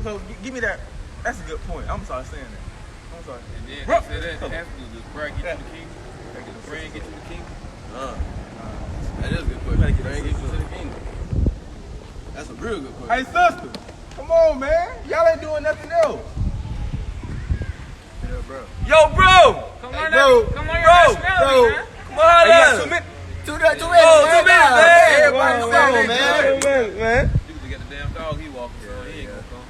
So give me that. That's a good point. I'm sorry saying that. I'm sorry. And then after that, after the prayer get to the kingdom, the praying get to the kingdom. That is a good question. Praying get you to the kingdom. That's a real good question. Hey, sister, come on, man. Y'all ain't doing nothing else. Yeah, bro. Yo, bro. Come on, bro. Come on, your nationality, man. Come on, man. 2 minutes. 2 minutes. 2 minutes, man. Everybody, come on, man. You can get the damn dog he walking, so he ain't gonna come.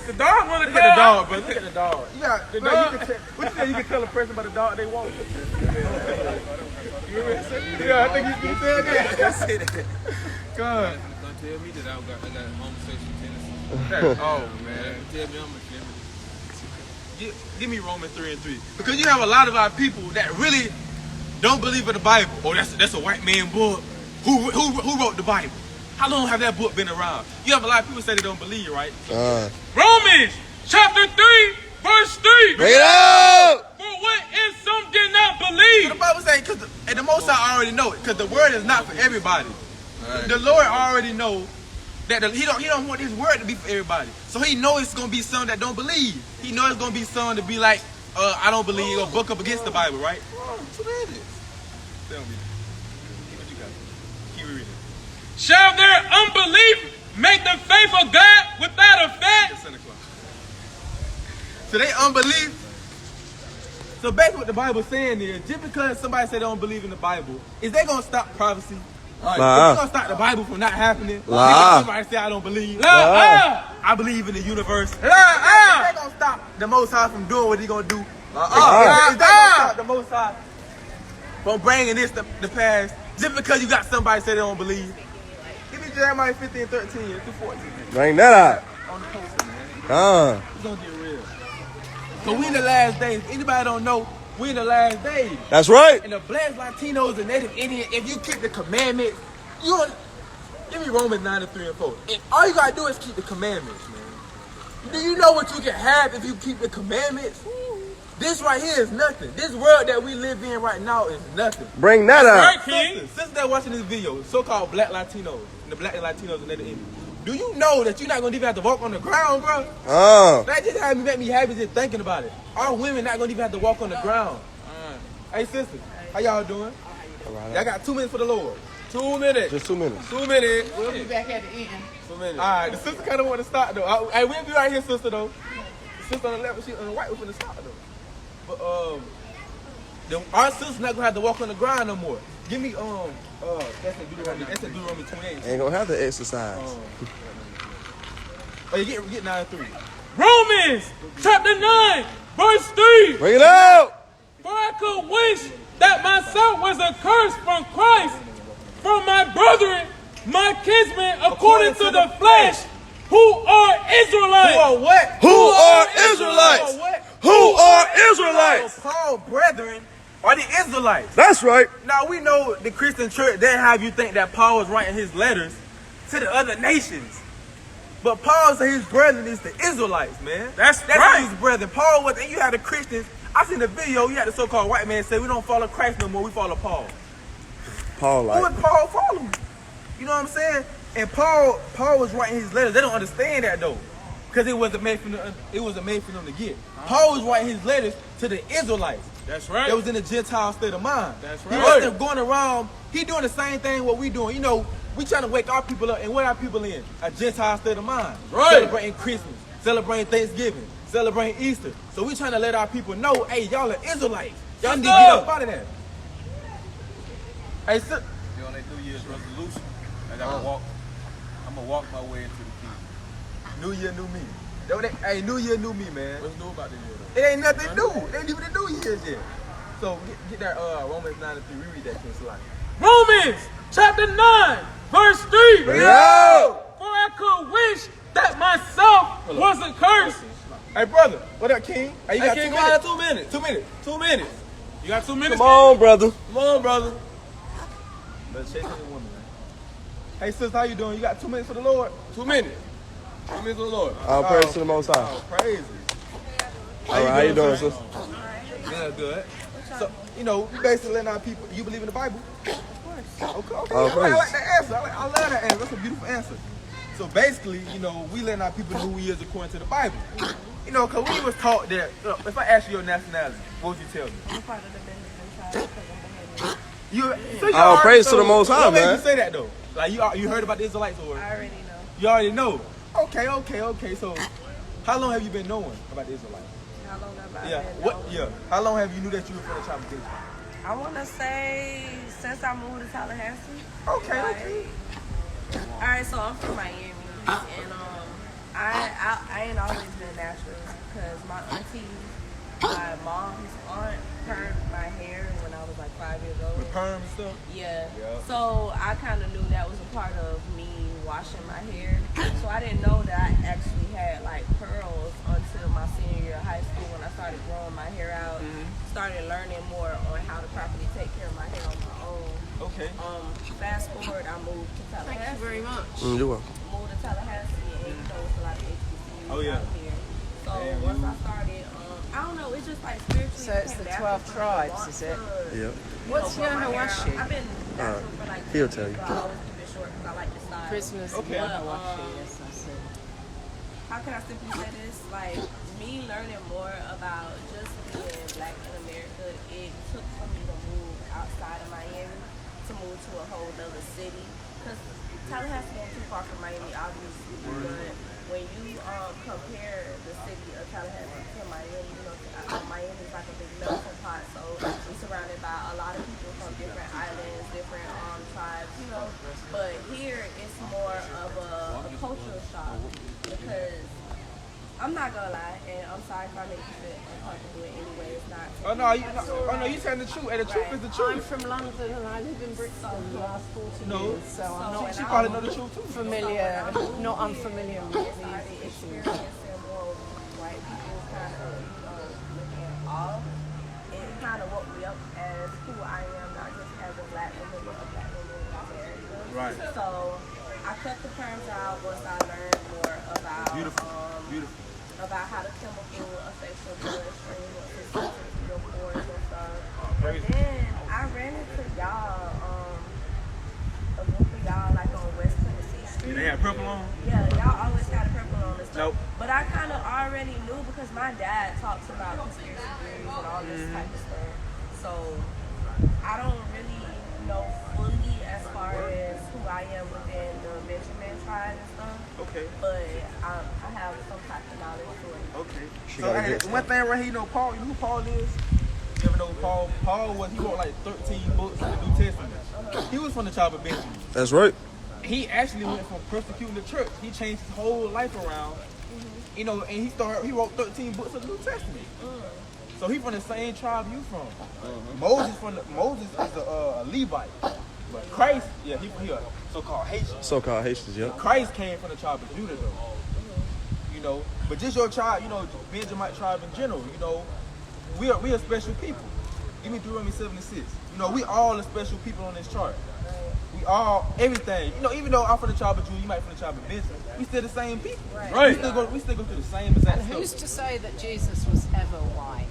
The dog want to look at the dog, bro. Look at the dog. You got the dog. What you say? You can tell a person about the dog they want. Yeah, I think you said that. God. Don't tell me that I got homosexual tendencies. Oh man. Tell me I'm a feminist. Give me Romans 3:3. Because you have a lot of our people that really don't believe in the Bible. Oh, that's a white man book. Who wrote the Bible? How long have that book been around? You have a lot of people say they don't believe, right? Romans chapter 3, verse 3. Bring it up! For what if some did not believe? The Bible says, and the Most High already know it, because the word is not for everybody. Right. The Lord already know that he don't want his word to be for everybody. So he knows it's gonna be some that don't believe. He knows it's gonna be some to be like, I don't believe, or book up against the Bible, right? Tell me. What you got? Keep reading. Shall their unbelief make the faith of God without effect? Santa Claus. So they unbelief. So basically what the Bible's saying is, just because somebody say they don't believe in the Bible, is they gonna stop prophecy? Is they gonna stop the Bible from not happening? Somebody say I don't believe. I believe in the universe. Is they gonna stop the Most High from doing what he gonna do? Is they gonna stop the Most High from bringing this to the past just because you got somebody say they don't believe? Give me Jeremiah 15:13 through 14. Bring that out. On the poster, man. It's gonna get real. So we in the last days. Anybody don't know, we in the last days. That's right. And the Blacks, Latinos, and Native Indian, if you keep the commandments, you don't. Give me Romans 9:3-4. And all you gotta do is keep the commandments, man. Do you know what you can have if you keep the commandments? This right here is nothing. This world that we live in right now is nothing. Bring that out. Since they're watching this video, so-called Black Latinos, and the Black Latinos and Native Indians, do you know that you're not gonna even have to walk on the ground, bro? That just make me happy just thinking about it. Our women not gonna even have to walk on the ground. Hey, sisters, how y'all doing? Y'all got 2 minutes for the Lord. 2 minutes. Just 2 minutes. 2 minutes. We'll be back at the end. 2 minutes. All right, the sister kind of want to start though. Hey, we'll be right here, sister though. The sister on the left, she on the right, we're finna start though. But our sister's not gonna have to walk on the ground no more. Give me that's in Deuteronomy 28. Ain't gonna have to exercise. Oh, you get 9:3. Romans chapter 9, verse 3. Bring it out. For I could wish that myself was accursed from Christ, from my brethren, my kinsmen, according to the flesh, who are Israelites. Who are what? Who are Israelites? Who are Israelites? So Paul's brethren are the Israelites. That's right. Now we know the Christian church, they have you think that Paul was writing his letters to the other nations. But Paul said his brethren is the Israelites, man. That's right. His brethren. Paul was, and you had the Christians. I seen the video, you had the so-called white man say, we don't follow Christ no more, we follow Paul. Paul Who is Paul following? You know what I'm saying? And Paul was writing his letters. They don't understand that though. Because it wasn't made for them to get. Paul was writing his letters to the Israelites. That's right. That was in a Gentile state of mind. That's right. He wasn't going around, he doing the same thing what we doing. You know, we trying to wake our people up, and what are people in? A Gentile state of mind. Right. Celebrating Christmas, celebrating Thanksgiving, celebrating Easter. So we trying to let our people know, hey, y'all are Israelites. Y'all need to get up out of that. Hey, You on that New Year's resolution? I'm gonna walk my way into the kingdom. New year, new me. Hey, new year, new me, man. What's new about the year It though? ain't nothing new. It ain't even the New Year's yet. So get that Romans 9:3. Reread that, King Salaki. Romans chapter 9, verse 3. Yo! For I could wish that myself was accursed. Hey, brother. What up, King? Hey, you got King, 2 minutes? 2 minutes. 2 minutes. 2 minutes. You got 2 minutes? Come on, brother. Come on, brother. Let's chase the woman, man. Hey, sis, how you doing? You got 2 minutes for the Lord? 2 minutes. 2 minutes for the Lord. All praise to the Most High. Oh, praises. All right, how you doing, sis? Good, good. So, you know, we basically letting our people, you believe in the Bible? Okay. Oh, I like that answer. I love that answer. That's a beautiful answer. So basically, you know, we letting our people know who he is according to the Bible. You know, because we was taught that, if I ask you your nationality, what would you tell me? I'm part of the Benjamin tribe because I'm Bahamian. So you All already- praise to so the Most High, what made man. you say that though? Like you heard about the Israelites or I already know. you already know? Okay. So how long have you been knowing about the Israelites? How long have I Yeah. been What? knowing? Yeah. How long have you knew that you were from the tribe of Benjamin? I want to say since I moved to Tallahassee. Okay. All right, so I'm from Miami, and I ain't always been natural because my auntie, my mom's aunt, permed my hair when I was like 5 years old. With perm and stuff. Yeah. Yeah. So I kind of knew that was a part of me washing my hair. So I didn't know that I actually had like curls until my senior year of high school when I started growing my hair out. Started learning more on how to properly take care of my hair on my own. Okay. Fast forward, I moved to Tallahassee. Thank you very much. You're welcome. Moved to Tallahassee, and you know it's a lot of HBCUs Oh, yeah. out here. So once I started, I don't know, it's just like spiritually. So it's the 12 tribes, is it? Yep. What's Yahawashi? I've been natural for like he'll 10 tell years, you. but I always keep it short because I like the style. Prisoners of Okay. Yahawashi, yes, I see. How can I simply say this? Like, me learning more about just being black in America, it took for me to move outside of Miami, to move to a whole other city. Because Tallahassee ain't too far from Miami, obviously, but when you compare the city of Tallahassee to Miami, you know, Miami's like a big melting pot, so we're surrounded by a lot of people from different islands, different tribes, you know. But here, it's more of a cultural shock because I'm not gonna lie, and I'm sorry if I make you feel uncomfortable in any way. It's not. Oh no, you telling the truth, and the truth is the I'm truth. from London and I live in Brixton the last 40 No. years, so I'm not She probably know the truth too. not unfamiliar with started these issues. experiencing more white people kind of, looking off. It kind of woke me up as who I am, not just as a black woman, but a black woman in America. Right. So I cut the terms out once I learned more about Beautiful. about how the chemical affects your bloodstream, what percentage of your pores and stuff. Crazy. And then I ran into y'all, a group of y'all like on West Tennessee Street. They had purple on. Yeah, y'all always had a purple on and stuff. Nope. But I kind of already knew because my dad talks about conspiracy theories and all this type of stuff. So I don't really know fully as far as who I am within the Benjamin tribe and stuff. Okay. But I have some type of knowledge to it. Okay. She So gotta hey, get- one thing right here, you know Paul. You know who Paul is? You ever know who Paul? Paul was. He wrote like 13 books in the New Testament. He was from the tribe of Benjamin. That's right. He actually went from persecuting the church. He changed his whole life around. You know, and he wrote 13 books of the New Testament. So he from the same tribe you from. Moses is a Levite, but Christ, yeah, he a so-called Haitian. So-called Haitians, yep. Christ came from the tribe of Judah, though. You know, but just your tribe, you know, Benjamite tribe in general. You know, we are special people. Give me Deuteronomy 76. You know, we all are special people on this chart. We all everything. You know, even though I'm from the tribe of Judah, you might be from the tribe of Benjamin. We still the same people. Right. We still go through the same exact And who's stuff. to say that Jesus was ever white?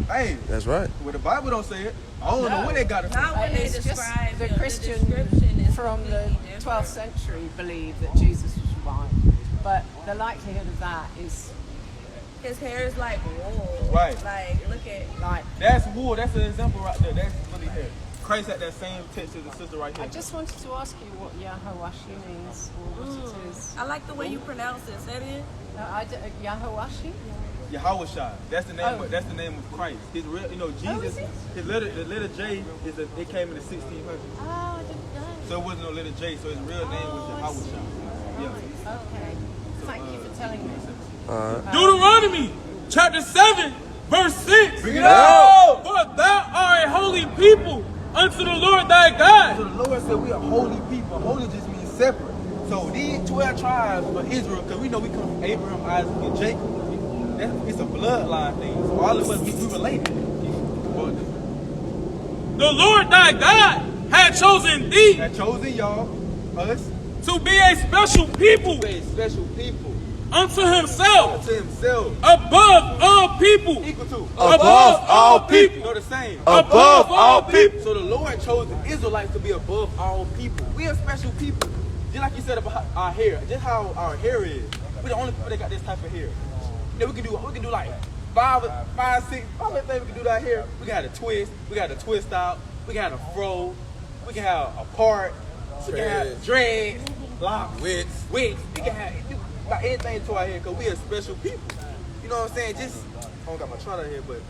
Hey, That's right. well, the Bible don't say it. I don't know where they got it from. Not when they It's just describe the Christian description is from the completely 12th different. century believed that Jesus was white. But the likelihood of that is His hair is like wool. Right. Like, look at. like, That's wool. That's an example right there. That's really hair. Christ had that same text as the sister right here. I just wanted to ask you what Yahawashi means or what it is. I like the way you pronounce it. Say it again. No, Yahawashi? Yahweh. That's the name. Oh. That's the name of Christ. His real, you know, Jesus. is it? His the letter J is it came in the 1600s. Oh, I didn't know. So it wasn't no letter J. So his real name was Yahweh. Yeah. Okay. Thank you for telling me. Deuteronomy chapter 7, verse 6. Bring it out. For thou art a holy people unto the Lord thy So God. the Lord said we are holy people. Holy just means separate. So these 12 tribes of Israel, because we know we come from Abraham, Isaac, and Jacob. It's a bloodline thing. So all of us, we related. But The Lord thy God had chosen thee that chosen y'all, us, to be a special people a special people unto himself, to himself, above all people. equal to, Above all people. know the same. Above all people. So the Lord chose the Israelites to be above all people. We are special people. just like you said about our hair, just how our hair is. We're the only people that got this type of hair. You know, we can do like five, six, how many things we can do to our hair? We can have a twist, we got a twist out, we can have a fro, we can have a part, we can have dreads, locks, wigs. We can have about anything to our hair because we are special people. You know what I'm saying? Just, I don't got my chart out here, but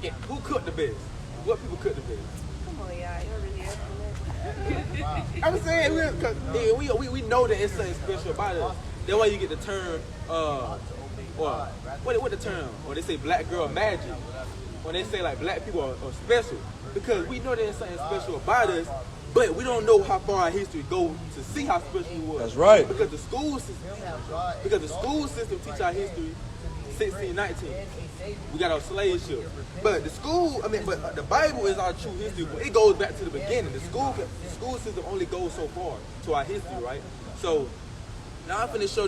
yeah, who cooked the best? What people cook the best? Come on, y'all. You're really asking that. I'm saying, we know that it's something special about us. That's why you get the term, what the term? Or they say black girl magic. When they say like black people are special. Because we know there's something special about us, but we don't know how far our history goes to see how special we was. That's right. Because the school system teach our history 16, 19. We got our slave ship. But but the Bible is our true history. But it goes back to the beginning. The school system only goes so far to our history, right? So now I'm finna show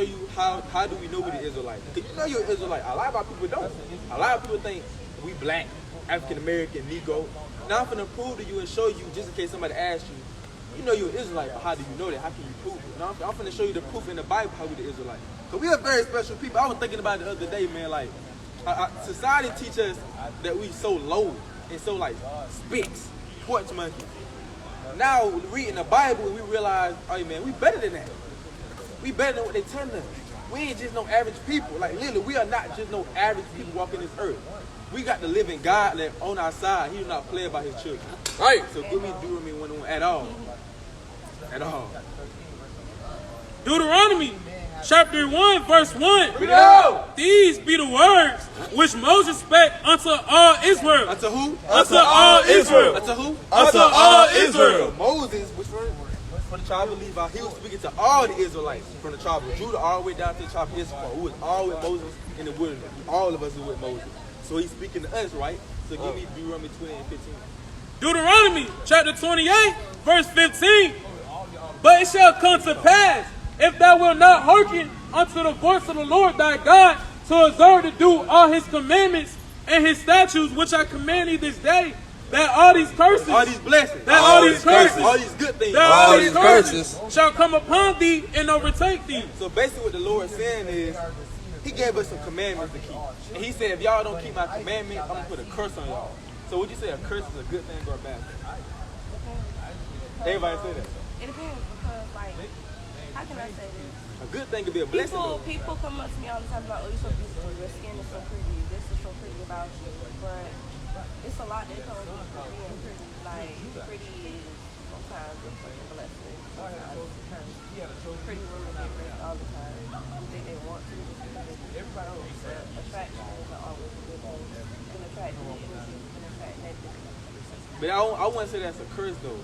you how do we know we the Israelites. Because you know you're an Israelite. A lot of our people don't. A lot of people think we black, African American, Negro. Now I'm finna prove to you and show you, just in case somebody asks you, you know you're an Israelite, but how do you know that? How can you prove it? Now I'm finna show you the proof in the Bible how we the Israelites. So we are very special people. I was thinking about it the other day, man, like, society teaches us that we so low and so like spicks, porch monkeys. Now reading the Bible, we realize, oh man, we better than that. We better than what they telling us. We ain't just no average people. Like literally, we are not just no average people walking this earth. We got the living God that on our side. He do not play about his children. Right. So give me Deuteronomy 1:1 at all. At all. Deuteronomy chapter 1, verse 1. Read it out. These be the words which Moses spake unto all Israel. Unto who? Unto all Israel. Unto who? Unto all Israel. Moses, which one? For the tribe of Levi, he was speaking to all the Israelites from the tribe of Judah all the way down to the tribe of Issachar, who was all with Moses in the wilderness. All of us were with Moses. So he's speaking to us, right? So give me Deuteronomy 20 and 15. Deuteronomy chapter 28, verse 15. But it shall come to pass, if thou wilt not hearken unto the voice of the Lord thy God, to observe to do all his commandments and his statutes, which I command thee this day, that all these curses, all these blessings, that all these curses, all these good things, that all these curses shall come upon thee and overtake thee. So basically what the Lord is saying is, he gave us some commandments to keep. And he said, if y'all don't keep my commandments, I'm going to put a curse on y'all. So would you say a curse is a good thing or a bad thing? Everybody say that. It depends because, like, how can I say this? A good thing could be a blessing. People come up to me all the time like, oh, you're so beautiful, your skin is so pretty, this is so pretty about you. But it's a lot that comes with being pretty. Like, pretty is sometimes a fucking blessing. Sometimes pretty women get pretty all the time. You think they want to, everybody knows that attraction isn't always a good thing. You can attract good energy, you can attract negative. But I wouldn't say that's a curse though.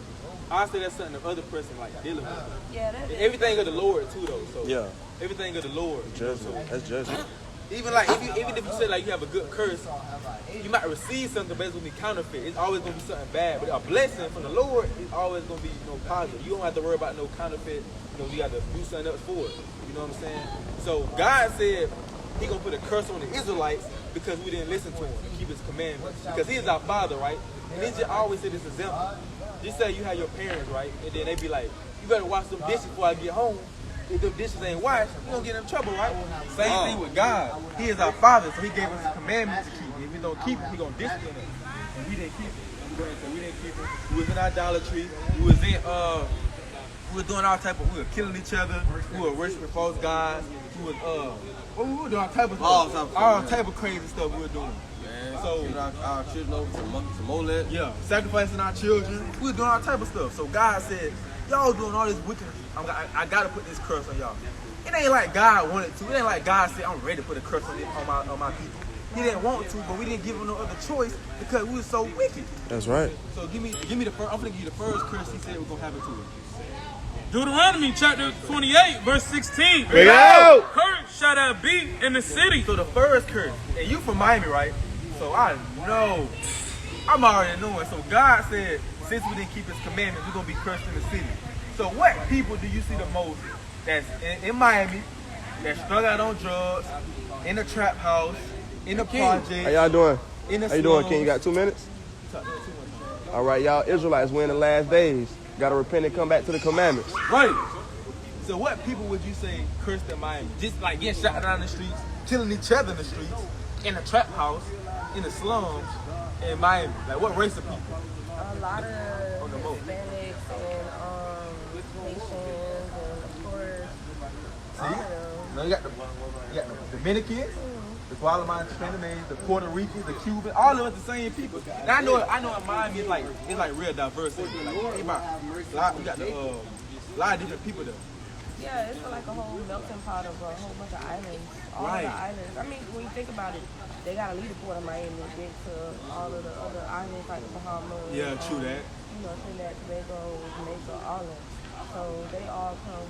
I say that's something the other person like dealing with. Yeah, that is. Everything of the Lord too though. So Yeah. everything of the Lord. Judgment. That's judgment. Even like even if you say like you have a good curse, you might receive something, but it's gonna be counterfeit. It's always gonna be something bad. But a blessing from the Lord is always gonna be positive. You don't have to worry about no counterfeit. You got to do something else for it. You know what I'm saying? So God said He gonna put a curse on the Israelites because we didn't listen to Him and keep His commandments. Because He is our Father, right? And then just always say this example. Just say you have your parents, right? And then they be like, you better wash them dishes before I get home. If them dishes ain't washed, you gonna get in trouble, right? Same thing with God. He is our Father, so He gave us a commandment to keep. If we don't keep it, He gonna discipline us. And we didn't keep it. We didn't keep it. We was in idolatry. We was in we were doing we were killing each other. We were worshiping false gods. We were doing all type of stuff. All type of crazy stuff we were doing. Man, So giving our children over to Molech. yeah, sacrificing our children. We were doing all type of stuff. So God said, y'all doing all this wickedness. I gotta put this curse on y'all. It ain't like God wanted to. It ain't like God said, I'm ready to put a curse on my people. He didn't want to, but we didn't give him no other choice because we were so wicked. That's right. So give me the first. I'm gonna give you the first curse He said was gonna happen to us. Deuteronomy chapter 28, verse 16. Bring it out. Curse shall that be in the city. So the first curse, and you from Miami, right? So I know, I'm already knowing. So God said, since we didn't keep His commandments, we're gonna be cursed in the city. So what people do you see the most that's in Miami, that strung out on drugs, in the trap house, in the project? How y'all doing? In the How you doing, slums? King? You got 2 minutes? All right, y'all Israelites, we're in the last days. Gotta repent and come back to the commandments. Right. So what people would you say cursed in Miami? Just like getting shot down in the streets, killing each other in the streets, in a trap house, in the slums, in Miami. Like what race of people? A lot of Hispanics and Haitians and of course all of them. No, you got the Dominicans, the Guatemalans, the Panamanians, the Puerto Ricans, the Cubans, all of us the same people. And I know in Miami it's like real diversity. Like, we got a lot of different people there. Yeah, it's like a whole melting pot of a whole bunch of islands. All of the islands. I mean, when you think about it, they gotta leave the port of Miami to get to all of the other islands like the Bahamas. Yeah, true that. You know, Trinidad, Tobago, Jamaica, all of them. So they all come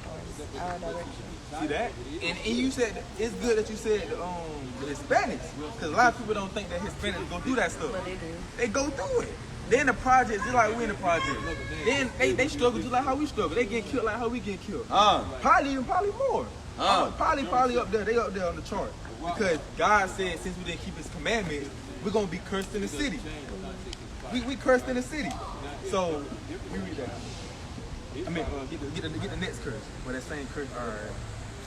from our direction. See that? And you said it's good that you said the Hispanics, because a lot of people don't think that Hispanics go through that stuff. But they do. They go through it. They in the project just like we in the project. Then they struggle just like how we struggle. They get killed like how we get killed. Probably more. Probably up there. They up there on the chart. Because God said since we didn't keep His commandments, we're gonna be cursed in the city. We cursed in the city. So we read that. I mean, get the next curse. But that same curse. All right.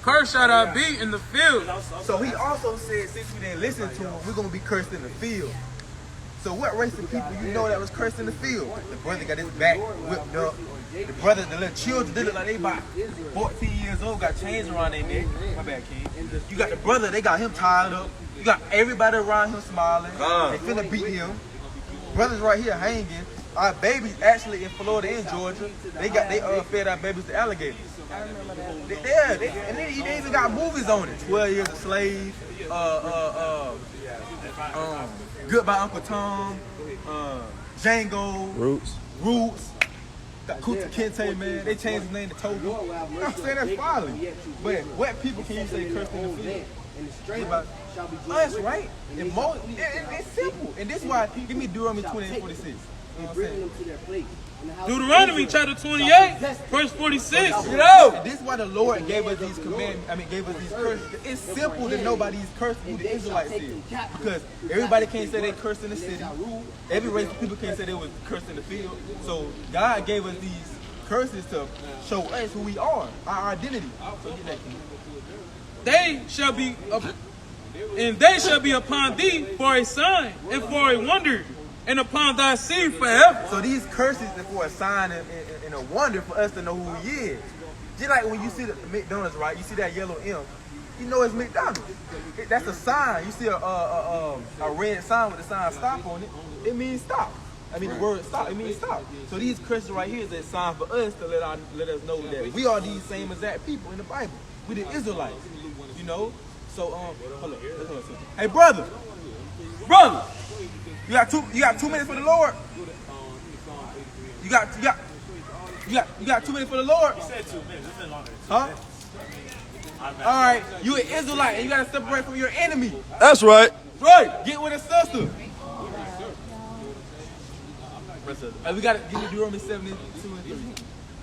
Curse shall thou be in the field. So He also said since we didn't listen to Him, we're gonna be cursed in the field. So what race of people you know that was cursed in the field? The brother got his back whipped up. The brother, the little children, they look like they about 14 years old, got chains around their neck. My bad, King. You got the brother, they got him tied up. You got everybody around him smiling. They finna beat him. Brothers right here hanging. Our babies actually in Florida and Georgia, they fed our babies to alligators. I remember that. And they even got movies on it. 12 Years a Slave, Goodbye Uncle Tom, Django, Roots, got Kunta Kinte, man. They changed his name to Toby. I'm saying that's folly. But what people can you say cursed in the field? About us, right? It's simple. And this is why, give me Deuteronomy 20:46. You know what I'm saying? Deuteronomy chapter 28, verse 46. You know, and this is why the Lord gave us these commandments. Gave us these curses. It's simple to know by these curses who the Israelites is, because everybody can't say they cursed in the city. Every race of people can't say they was cursed in the field. So God gave us these curses to show us who we are, our identity. So get that, King. They shall be upon thee for a sign and for a wonder, and upon thy seed forever. So these curses are for a sign and a wonder for us to know who He is. Just like when you see the McDonald's, right? You see that yellow M, you know it's McDonald's. That's a sign. You see a red sign with the sign stop on it, it means stop. I mean the word stop, it means stop. So these curses right here is a sign for us to let us know that we are these same exact people in the Bible. We the Israelites, you know? So hold up. Hey brother, you got 2 minutes for the Lord. You got 2 minutes for the Lord. You said 2 minutes. It's been longer. Huh? All right, you an Israelite and you gotta separate from your enemy. That's right. Right, get with a sister. We gotta give you Deuteronomy 72 and 3.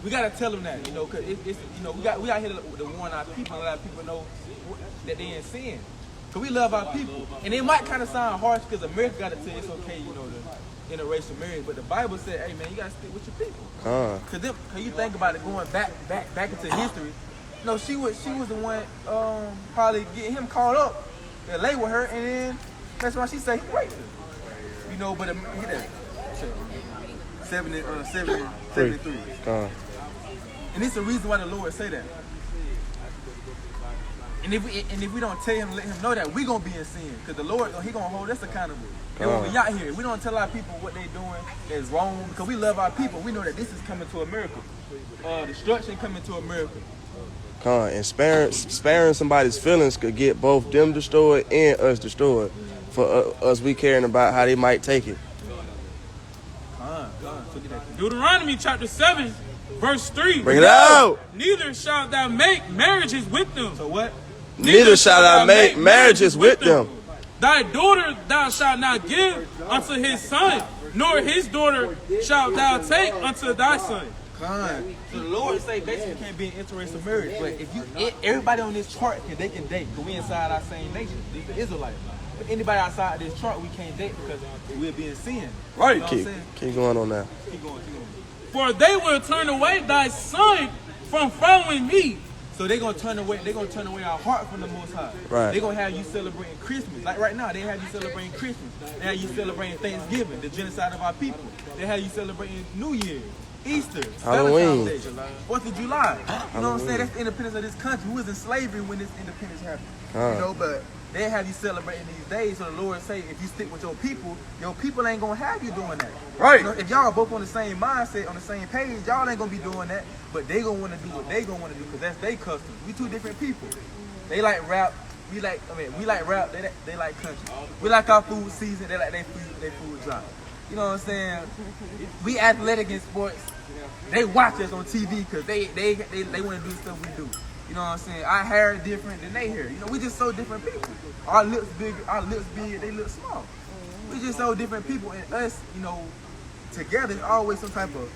We gotta tell them that, you know, cause it's you know we out here to warn our people and let our people know that they in sin. Cause we love our people, and it might kind of sound harsh because America got to tell you it's okay, you know, the interracial marriage. But the Bible said, hey man, you gotta stick with your people. Cause you think about it, going back into history. You know, she was the one probably getting him caught up and lay with her, and then that's why she said he raped her. You know, but get that 73. And it's the reason why the Lord say that. And if we don't tell him, let him know that we gonna be in sin, because the Lord, He gonna hold us accountable. And when we out here, we don't tell our people what they doing that's wrong, because we love our people. We know that this is coming to America. Destruction coming to America. And sparing somebody's feelings could get both them destroyed and us destroyed. For us, we caring about how they might take it. Deuteronomy chapter 7, verse 3. Bring it out. Neither shalt thou make marriages with them. So what? Neither shalt thou make marriages with them. Thy daughter thou shalt not give unto his son, nor his daughter shalt thou take unto thy son. So the Lord say basically can't be an interracial marriage, but if everybody on this chart they can date, because we inside our same nation, the Israelites. But anybody outside this chart we can't date because we'll be in sin. Right. You know Keep going on that. Keep going. For they will turn away thy son from following me. So they're gonna turn away our heart from the Most High. Right. They're gonna have you celebrating Christmas. Like right now, they have you celebrating Christmas. They have you celebrating Thanksgiving, the genocide of our people. They have you celebrating New Year, Easter, Halloween. Valentine's Day, 4th of July. You know what I'm saying? That's the independence of this country. We was in slavery when this independence happened. You know, but they have you celebrating these days. So the Lord say, if you stick with your people ain't gonna have you doing that. Right. You know, if y'all are both on the same mindset, on the same page, y'all ain't gonna be doing that. But they gonna wanna do what they gonna wanna do because that's their custom. We two different people. They like rap. We like rap. They like country. We like our food season. They like their food drop. You know what I'm saying? We athletic in sports. They watch us on TV because they want to do stuff we do. You know what I'm saying? Our hair is different than they hair. You know, we just so different people. Our lips big, they look small. We just so different people, and us, you know, together is always some type of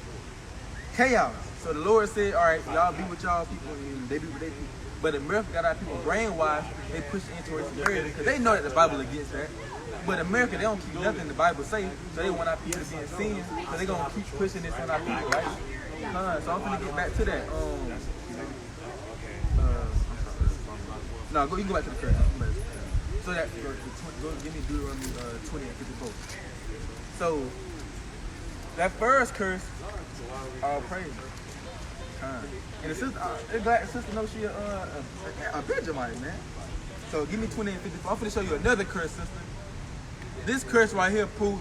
chaos. So the Lord said, all right, y'all be with y'all people, and they be with their people. But America got our people brainwashed. They push into it because they know that the Bible against that. But America, they don't keep nothing the Bible say, so they want our people to be in sin, so they gonna keep pushing this on our people, right? So I'm gonna get back to that. No, you can go back to the curse. So that give me Deuteronomy 20 and 54. So that first curse, all praise. And the sister, glad the sister knows she a Benjamite, man. So give me 20 and 54. I'm gonna show you another curse, sister. This curse right here proves.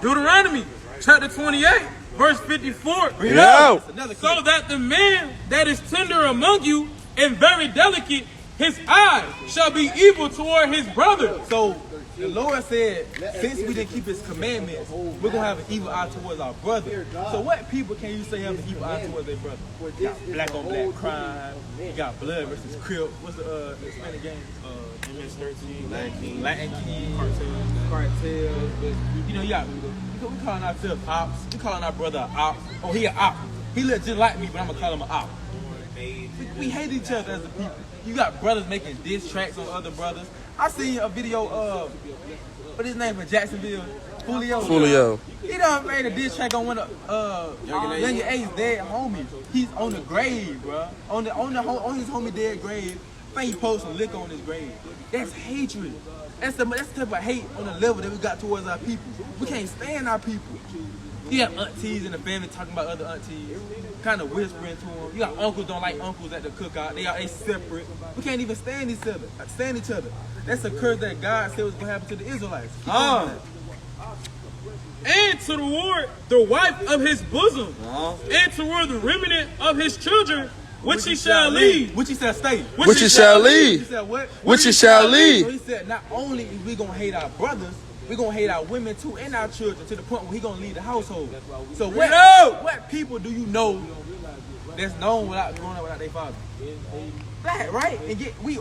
Deuteronomy chapter 28, verse 54. Yeah. So that the man that is tender among you and very delicate, his eye shall be evil toward his brother. So the Lord said, since we didn't keep his commandments, we're going to have an evil eye towards our brother. So what people can you say have an evil eye towards their brother? You got black on black crime. You got blood versus Crip. What's the Hispanic game? MS-13, Latin King, cartels. You know, we calling ourselves ops. We calling our brother an op. Oh, he an op. He look just like me, but I'm going to call him an op. We hate each other as a people. You got brothers making diss tracks on other brothers. I seen a video of, what his name from Jacksonville? Julio. He done made a diss track on one of Young A's dead homie. He's on the grave, bro. On his homie dead grave. I think he posted some liquor on his grave. That's hatred. That's the type of hate on the level that we got towards our people. We can't stand our people. You have aunties in the family talking about other aunties, kind of whispering to them. You got uncles don't like uncles at the cookout. They separate. We can't even stand each other. That's a curse that God said was going to happen to the Israelites. And toward the wife of his bosom, and toward the remnant of his children, which he shall lead. Which he shall stay. Which he shall lead. He said what? Which he shall lead. So he said not only is we going to hate our brothers, we're going to hate our women too and our children to the point where he's going to lead the household. So what people do you know that's known without growing up without their father? Black, right? And we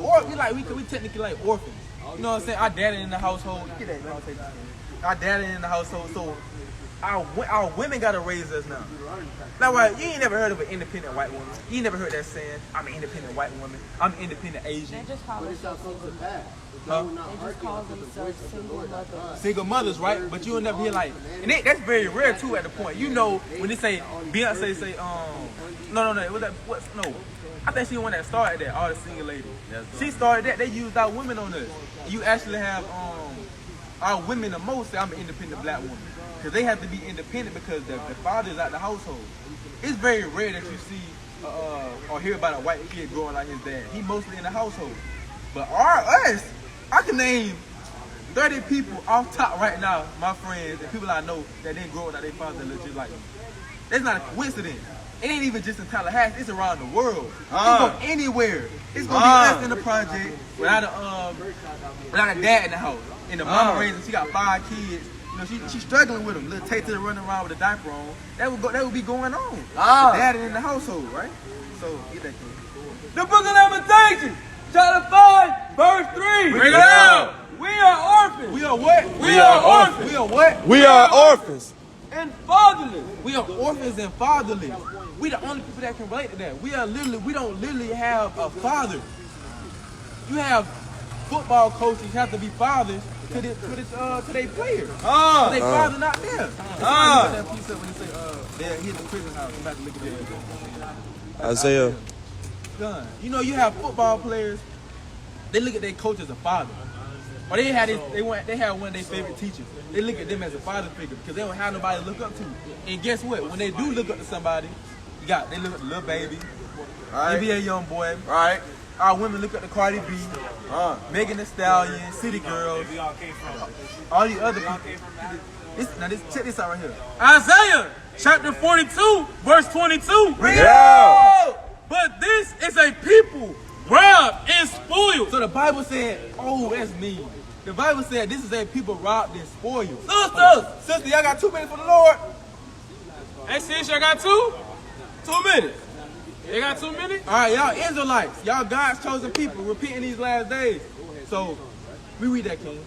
technically like orphans. You know what I'm saying? Our daddy in the household. Get that, man. Our daddy in the household. So our women got to raise us now. Now, you ain't never heard of an independent white woman. You ain't never heard that saying, I'm an independent white woman. I'm an independent Asian. They just call themselves single. They just call themselves single mothers. Single mothers, right? But you'll never hear like, and that's very rare too at the point. You know, when they say, Beyonce say, no, I think she the one that started that, all the single ladies. She started that, they used our women on us. You actually have, our women the most say, I'm an independent black woman. Because they have to be independent because the father's out the household. It's very rare that you see or hear about a white kid growing like his dad. He mostly in the household. But us, I can name 30 people off top right now, my friends, and people I know that didn't grow up like their father legit like me. That's not a coincidence. It ain't even just in Tallahassee, it's around the world. It can go anywhere. It's gonna be us in the project without a dad in the house. And the mama raising, she got 5 kids. You know, she's struggling with them. Little Tater running around with a diaper on. That would be going on. Dad in the household, right? So get that thing. The book of Lamentations, chapter 5, verse 3. Bring it out. We are orphans. We are what? We are orphans. We are what? We are orphans. And fatherless. We are orphans and fatherless. We the only people that can relate to that. We don't literally have a father. You have football coaches have to be fathers, to their players. Their father not there. That piece up when they say they're here in the prison house. I'm about to look at that. Isaiah. Gun. You know, you have football players. They look at their coach as a father. Or they had one of their favorite teachers. They look at them as a father figure because they don't have nobody to look up to. And guess what? When they do look up to somebody, they look at the Lil Baby, NBA YoungBoy. Right. Our women look at the Cardi B, Megan Thee Stallion, City Girls, all the other people. Check this out right here. Isaiah chapter 42, verse 22. Bring it out! But this is a people robbed and spoiled. So the Bible said, oh, that's me. The Bible said this is a people robbed and spoiled. Sister, y'all got 2 minutes for the Lord? Hey, sis, y'all got 2? 2 minutes. You got 2 minutes? All right, y'all Israelites. Y'all God's chosen people repeating these last days. So, we read that, King.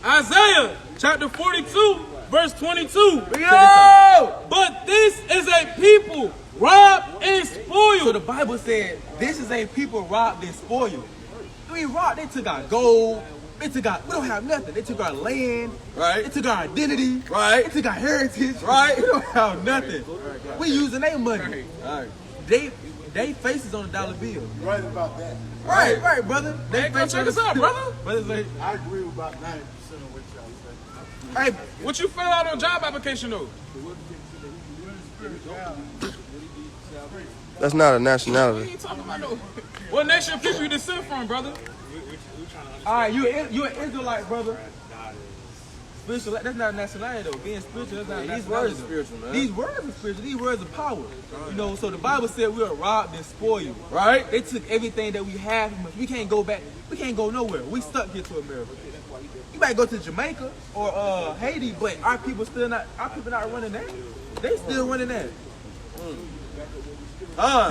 Isaiah chapter 42, verse 22. But this is a people robbed and spoiled. So the Bible said, this is a people robbed and spoiled. I mean, robbed, they took our gold. We don't have nothing. They took our land. Right. They took our identity. Right. They took our heritage. Right. We don't have nothing. We using their money. Right. They faces on the dollar bill. Right about that. Right, brother. Hey, go check us out, brother. Brothers like, I agree with about 90% of what y'all say. hey, What you fill out on job application, though? That's not a What nationality. you talking about, though? What nation of people you descend from, brother? all right, you an Israelite, brother. Spiritual, that's not a nationality though. Being spiritual, that's not a These words nationality. are spiritual, man. These words are spiritual. These words are power. You know, so the Bible said we are robbed and spoiled. Right? They took everything that we have from us. We can't go back. We can't go nowhere. We stuck here to America. You might go to Jamaica or Haiti, but our people not running that. They still running that.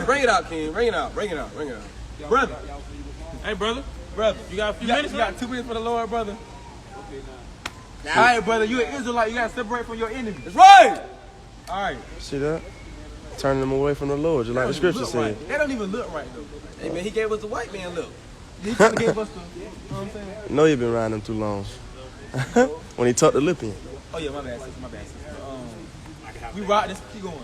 Bring it out, King. Bring it out. Brother. Hey, brother. You got a few minutes You got 2 minutes for the Lord, brother. All right, brother. You an Israelite. You got to separate from your enemy. That's right. All right. See that? Turning them away from the Lord, just like the scripture said. Right. They don't even look right though. Hey, man, he gave us the white man look. He kind of gave us the, you know what I'm saying? I know you've been riding them too long. When he tucked the lip in. Oh yeah, my bad, sister. We rock this. Keep going.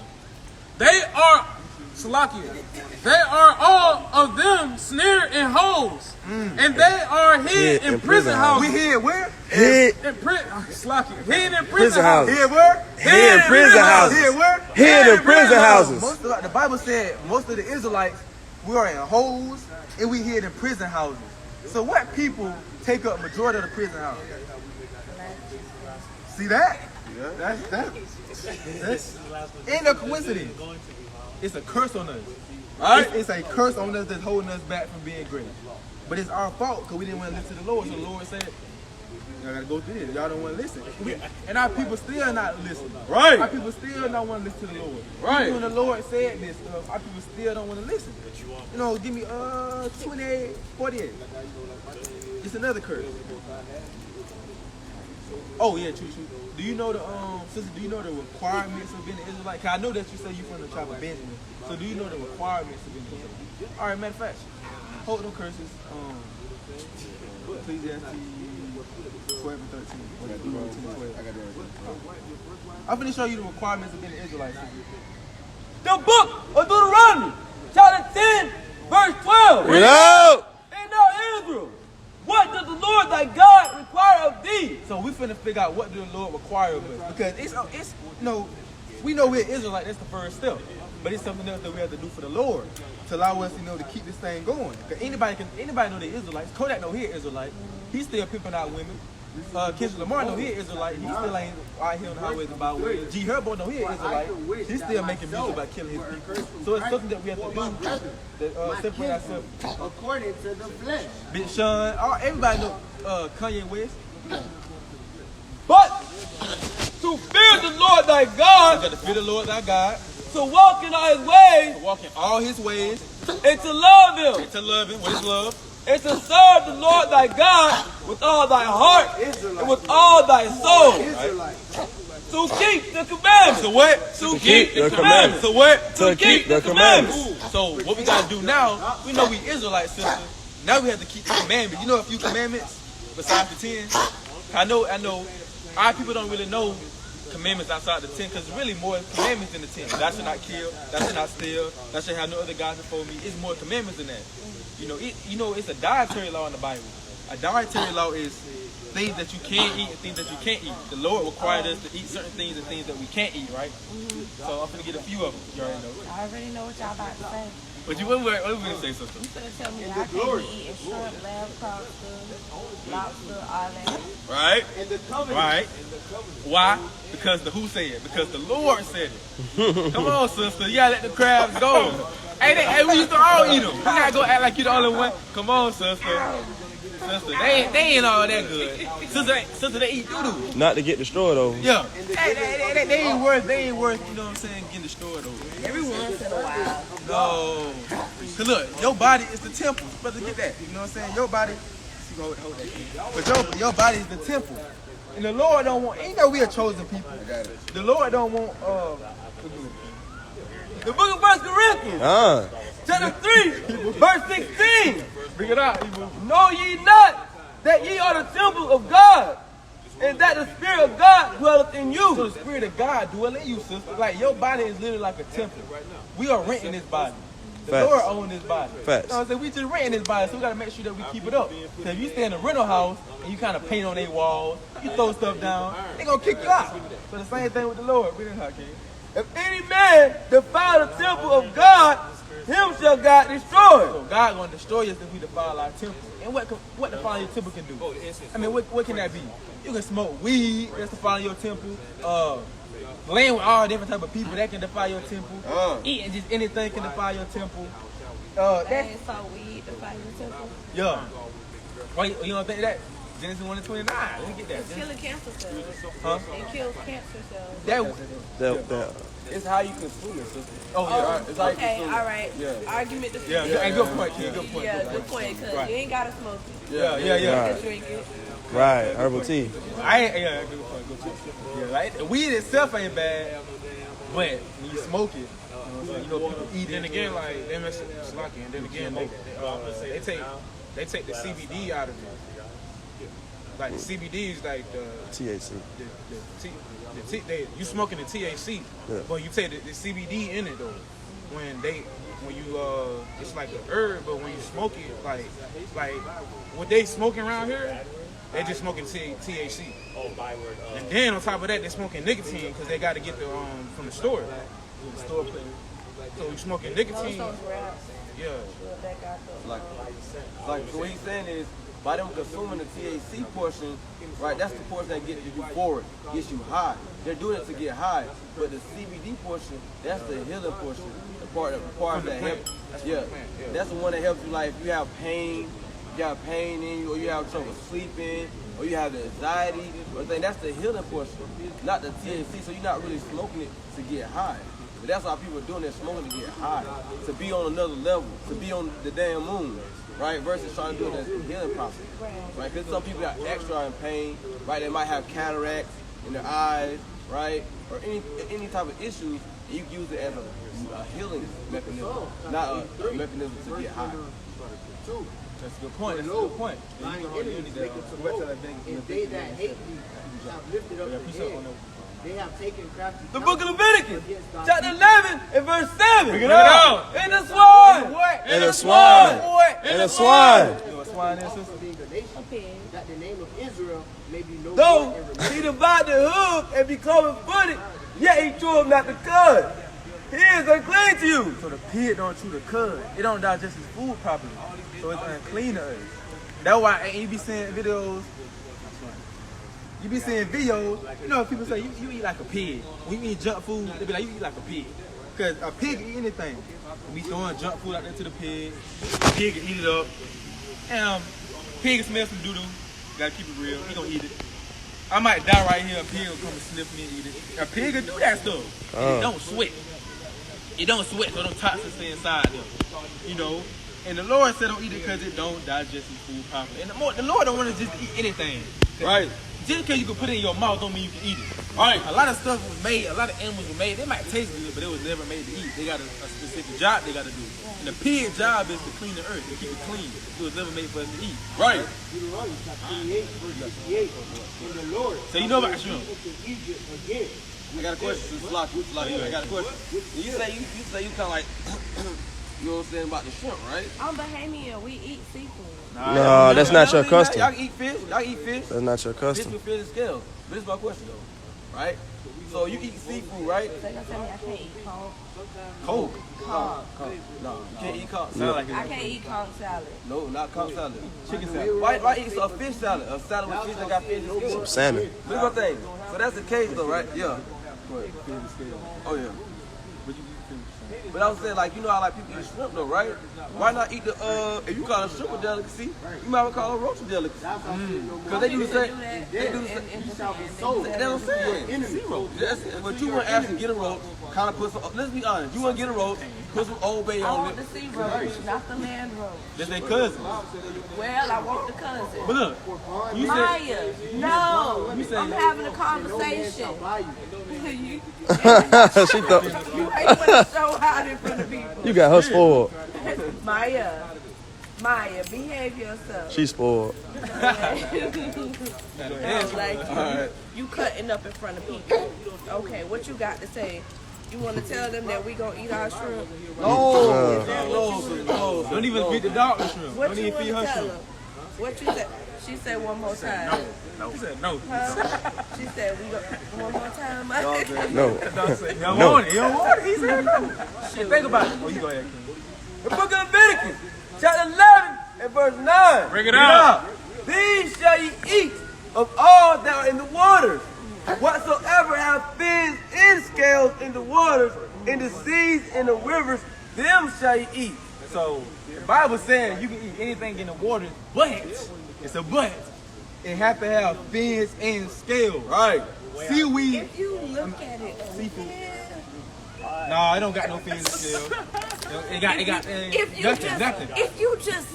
They are, Salakia, they are all of them snared in holes, and they are hid in prison houses. We here where? Hid In Salakia, hid in prison houses. Here where? Hid in prison houses. Here where? Hid in prison houses. The Bible said most of the Israelites, we are in holes and we hid in prison houses. So what people take up majority of the prison houses? See that? Yeah. That's ain't no coincidence. It's a curse on us. Right? It's a curse on us that's holding us back from being great. But it's our fault because we didn't want to listen to the Lord. So the Lord said, y'all gotta go through this. Y'all don't want to listen. And our people still not listening. Right. Our people still don't want to listen to the Lord. Right. Even when the Lord said this stuff, our people still don't want to listen. You know, give me 28, 48. It's another curse. Oh yeah, true. Do you know the sister? Do you know the requirements of being an Israelite? Cause I know that you say you from the tribe of Benjamin. So do you know the requirements of being an Israelite? All right, matter of fact, hold them curses. Ecclesiastes 12 and 13. I'm gonna show you the requirements of being an Israelite. The book of Deuteronomy, chapter 10, verse 12. Read out. And now Israel, what does the Lord thy God require of thee? So we finna figure out what do the Lord require of us, because it's you know, we know we're Israelite. That's the first step, but it's something else that we have to do for the Lord to allow us, to keep this thing going. Because anybody know they're Israelites. Kodak know he an Israelite. He's still pimping out women. Kendrick Lamar know he an Israelite. He still ain't out here on the highways about women. G Herbo know he an Israelite. He's still making music about killing his people. So it's something that we have to do to separate ourselves. According to the flesh. Big Sean, everybody know Kanye West. But to fear the Lord thy You God, got to fear the Lord thy God, to walk in all his ways, walk in all his ways, and to love him, to love him. What is love? and to serve the Lord thy God with all thy heart and with all thy soul. To keep the commandments. So what? To keep the commandments. So what? To keep the commandments. So what we gotta do now? We know we Israelites, sister. Now we have to keep the commandments. You know a few commandments? besides the 10? I know. Our people don't really know commandments outside the 10 because it's really more commandments than the 10. Thou shalt not kill. Thou shalt not steal. Thou shalt have no other gods before me. It's more commandments than that. It's a dietary law in the Bible. A dietary law is things that you can eat and things that you can't eat. The Lord required us to eat certain things and things that we can't eat, right? So I'm gonna get a few of them. You already know. I already know what y'all about to say. What you gonna say, sister? You finna tell me I can't be eating shrimp, lamb, lobster, all that. Right? Right. Why? Because who said it? Because the Lord said it. Come on, sister. You gotta let the crabs go. Hey, we used to all eat them. You gotta go act like you the only one. Come on, sister. Sister, they ain't all that good. Sister, they eat doo-doo. Not to get destroyed though. Yeah. They ain't worth, you know what I'm saying, getting destroyed over. Every once in a while. No. Cause look, your body is the temple. Brother, get that. You know what I'm saying? Your body, hold that. But your body is the temple. And the Lord don't want, we are chosen people. The Lord don't want, The book of 1 Corinthians, chapter 3, verse 16. Bring it out. Know ye not that ye are the temple of God, and that the Spirit of God dwelleth in you? So the Spirit of God dwell in you, sister. Like your body is literally like a temple. We are renting this body. The Facts. Lord owns this body. Facts. You know what I'm saying? We just renting this body, so we gotta make sure that we keep it up. Because if you stay in a rental house and you kind of paint on their walls, you throw stuff down, they gonna kick you out. So the same thing with the Lord. We didn't have King. If any man defile the temple of God, him shall God destroy. So God gonna destroy us if we defile our temple. And what defiling your temple can do? I mean, what can that be? You can smoke weed, that's defiling your temple. Laying with all different type of people, that can defile your temple. Eating just anything can defile your temple. That's so weed defile your temple. Yeah. Why you don't think that? Genesis 1:29. Let me get that. It's killing cancer cells. Huh? It kills cancer cells. That. It's how you consume it, sister. Oh yeah. It's how you Okay, consume all it. right. Yeah. Argument defeated. Yeah. Good point, King. Good point. Yeah, good point, because Right. you ain't gotta smoke it. Yeah. You Right. can drink it. Right, herbal tea. Yeah, good point. Good point. Yeah, like weed itself ain't bad, but when you smoke it, you know people eat it. Then again, like MS Slocky, and then again, they take the CBD out of it. Like the CBD is like the THC. you smoking the THC, but you take the CBD in it though. When you it's like a herb, but when you smoke it, like what they smoking around here, they just smoking THC. And then on top of that, they smoking nicotine because they got to get the from the store. The store put. So you smoking nicotine. Yeah. Like what he's saying is, by them consuming the THC portion, right, that's the portion that gets you forward, gets you high. They're doing it to get high, but the CBD portion, that's the healing portion, the part that helps. Yeah, that's the one that helps you. Like if you have pain, in you, or you have trouble sleeping, or you have the anxiety, or thing, that's the healing portion, not the THC. So you're not really smoking it to get high. But that's why people are doing it, smoking to get high, to be on another level, to be on the damn moon. Right, versus trying to do it as a healing process. Right, because some people are extra in pain, right? They might have cataracts in their eyes, right? Or any type of issues, and you use it as a healing mechanism, not a mechanism to get high. That's a good point. That's a good point. And they that hate me have lifted up their head. They have taken crafty. The book of Leviticus, chapter 11 and verse 7. Bring it out. And the swine. And a swine. And a swine. You know what swine is, sister? A pig. That the name of Israel may be known. Though he divide the hoof and be cloven-footed, yet he chew not the cud. He is unclean to you. So the pig don't chew the cud. It don't digest its food properly. So it's unclean to us. That's why you be seeing videos. You be seeing videos, you know, people say you eat like a pig. When you eat junk food, they be like, you eat like a pig. Because a pig eat anything. We throwing junk food out there to the pig. The pig can eat it up. And pig can smell some doo-doo. Gotta keep it real. He gonna eat it. I might die right here. A pig will come and sniff me and eat it. A pig will do that stuff. And it don't sweat. It don't sweat, so them toxins stay inside them. You know? And the Lord said don't eat it because it don't digest its food properly. And the Lord don't want to just eat anything. Right. just because you can put it in your mouth don't mean you can eat it. Right? A lot of stuff was made, a lot of animals were made. They might taste good, but it was never made to eat. They got a specific job they got to do. And the pig's job is to clean the earth, to keep it clean. It was never made for us to eat. Right? So you know about shrimp. I got a question. I got a question. You say you kind of like, you know what I'm saying about the shrimp, right? I'm Bahamian. We eat seafood. No, that's not your custom. Y'all eat fish. Y'all eat fish. That's not your Fish custom. with fish and scales. But this is my question though, right? So you eat seafood, right? They're gonna tell me I can't eat conch. Cold. Conch. No, you can't eat conch. I can't eat conch salad. No, not conch salad. Chicken salad. Why eat a fish salad? A salad with fish that got fish and scales. Salmon. Look what thing. So that's the case though, right? Yeah. Oh yeah. But I was saying, like, you know how like people eat shrimp though, right? Why not eat the if you call a shrimp a delicacy, you might well call a roach a delicacy. Because they do the same. They do the same. That's what I'm saying. Zero. But you want to actually get a roach, kind of put some. Let's be honest. You want to get a roach, put some Old Bay I on want it. the sea roach, not the land roach. That's their cousin. Well, I want the cousin. But look, you said, Maya, no, I'm having a conversation. you She thought ain't gonna show out in front of people. you got her spoiled. Maya, behave yourself. She spoiled. You cutting up in front of people. Okay, what you got to say? You want to tell them that we gonna eat our shrimp? No. don't even feed the dog the shrimp. What Don't you even want feed to her tell shrimp. them? What you said? She said one more time. No. He said no. She said we go one more time. No. He don't want it. He don't want it. He said no. Shit, think about it. Oh, you go ahead, King. The book of Leviticus, chapter 11 and verse 9. Bring it out. These shall ye eat of all that are in the waters. Whatsoever have fins and scales in the waters, in the seas, in the rivers, them shall ye eat. So the Bible saying you can eat anything in the water, but it's a but. It have to have fins and scales. Right. Seaweed. If you look at it, Seafood. No, it don't got no fins and scales. It got if you nothing. if you just,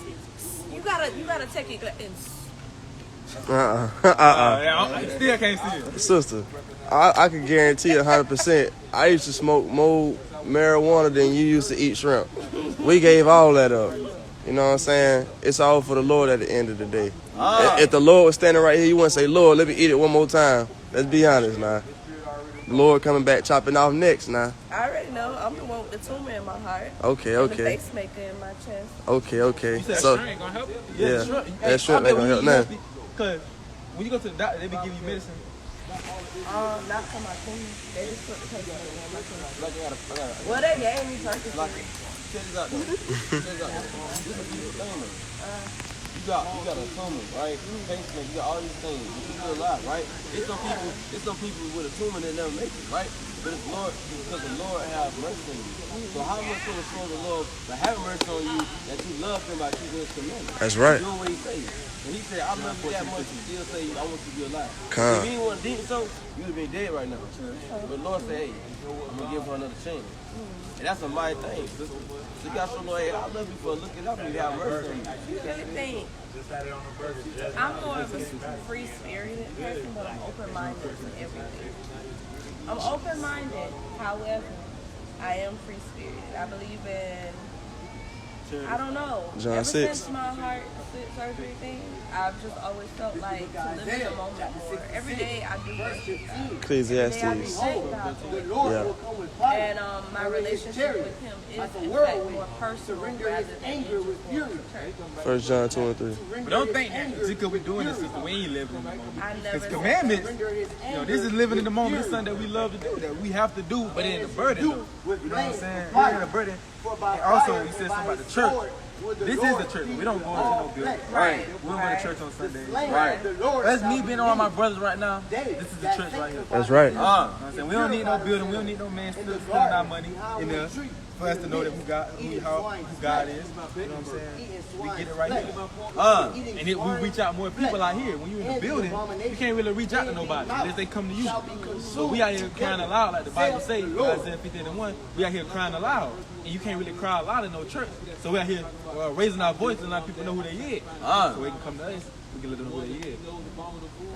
you gotta take it and. I still can't see it. Sister, I can guarantee 100%. I used to smoke more marijuana than you used to eat shrimp. We gave all that up. You know what I'm saying? It's all for the Lord at the end of the day. If the Lord was standing right here, you wouldn't say, Lord, let me eat it one more time. Let's be honest now. The Lord coming back chopping off necks now. I already know. I'm the one with the tumor in my heart. Okay. And the pacemaker in my chest. Okay. You said So, Ain't gonna help you. yeah, that shrimp ain't gonna help nothing. Because when you go to the doctor, they be giving you medicine. Not for my tumor. They just put the pacemaker in my chest. Well, they gave me Percocet. Check this out though. This is a beautiful thing though. You got a tumor, right? Pacemaker, you got all these things. You still alive, right? It's some people with a tumor that never make it, right? But it's Lord, because the Lord has mercy on you. So how much will show the Lord to have mercy on you that you love him by keeping his commandments? That's right. Doing what he says. And he said, I love you that much, you still say, I want you to be alive. Come. If he didn't want to do so, you would have been dead right now. But the Lord said, hey, I'm going to give her another chance. And that's a mighty thing. So you got to show Lord, hey, I love you for looking out for you, have mercy on you. You really think I'm more of a free-spirited person, but I'm open-minded to everything. I'm open-minded, however, I am free-spirited. I believe in, I don't know. John Ever 6. since my heart surgery thing, I've just always felt like to live in the moment more. Every day I do worship God. Ecclesiastes. Every day I do thank God for it. Yeah. And my relationship with him is in fact more personal rather than just going to church. 1 John 2 and 3. But don't think that just because we're doing this, sister, we ain't living in the moment. I never It's said commandments. You know, this is living in the moment. It's something that we love to do, that we have to do, but it ain't a burden, though. You know what I'm saying? It ain't a burden. And also, you said something about the church. This is the church. We don't go into no building. Right. We don't go to church on Sundays. Right. That's me being around my brothers right now. This is the church right here. That's right. You know what I'm saying? We don't need no building. We don't need no man stealing our money in there. for us to know that who God is. You know what I'm saying? We get it right here. And if we reach out more people out here, when you in the building, you can't really reach out to nobody unless they come to you. So we out here crying aloud, like the Bible says, Isaiah 50:1. We out here crying aloud, and you can't really cry aloud in no church. So we out here raising our voice and letting people know who they is. So they can come to us. We can let them know who they is.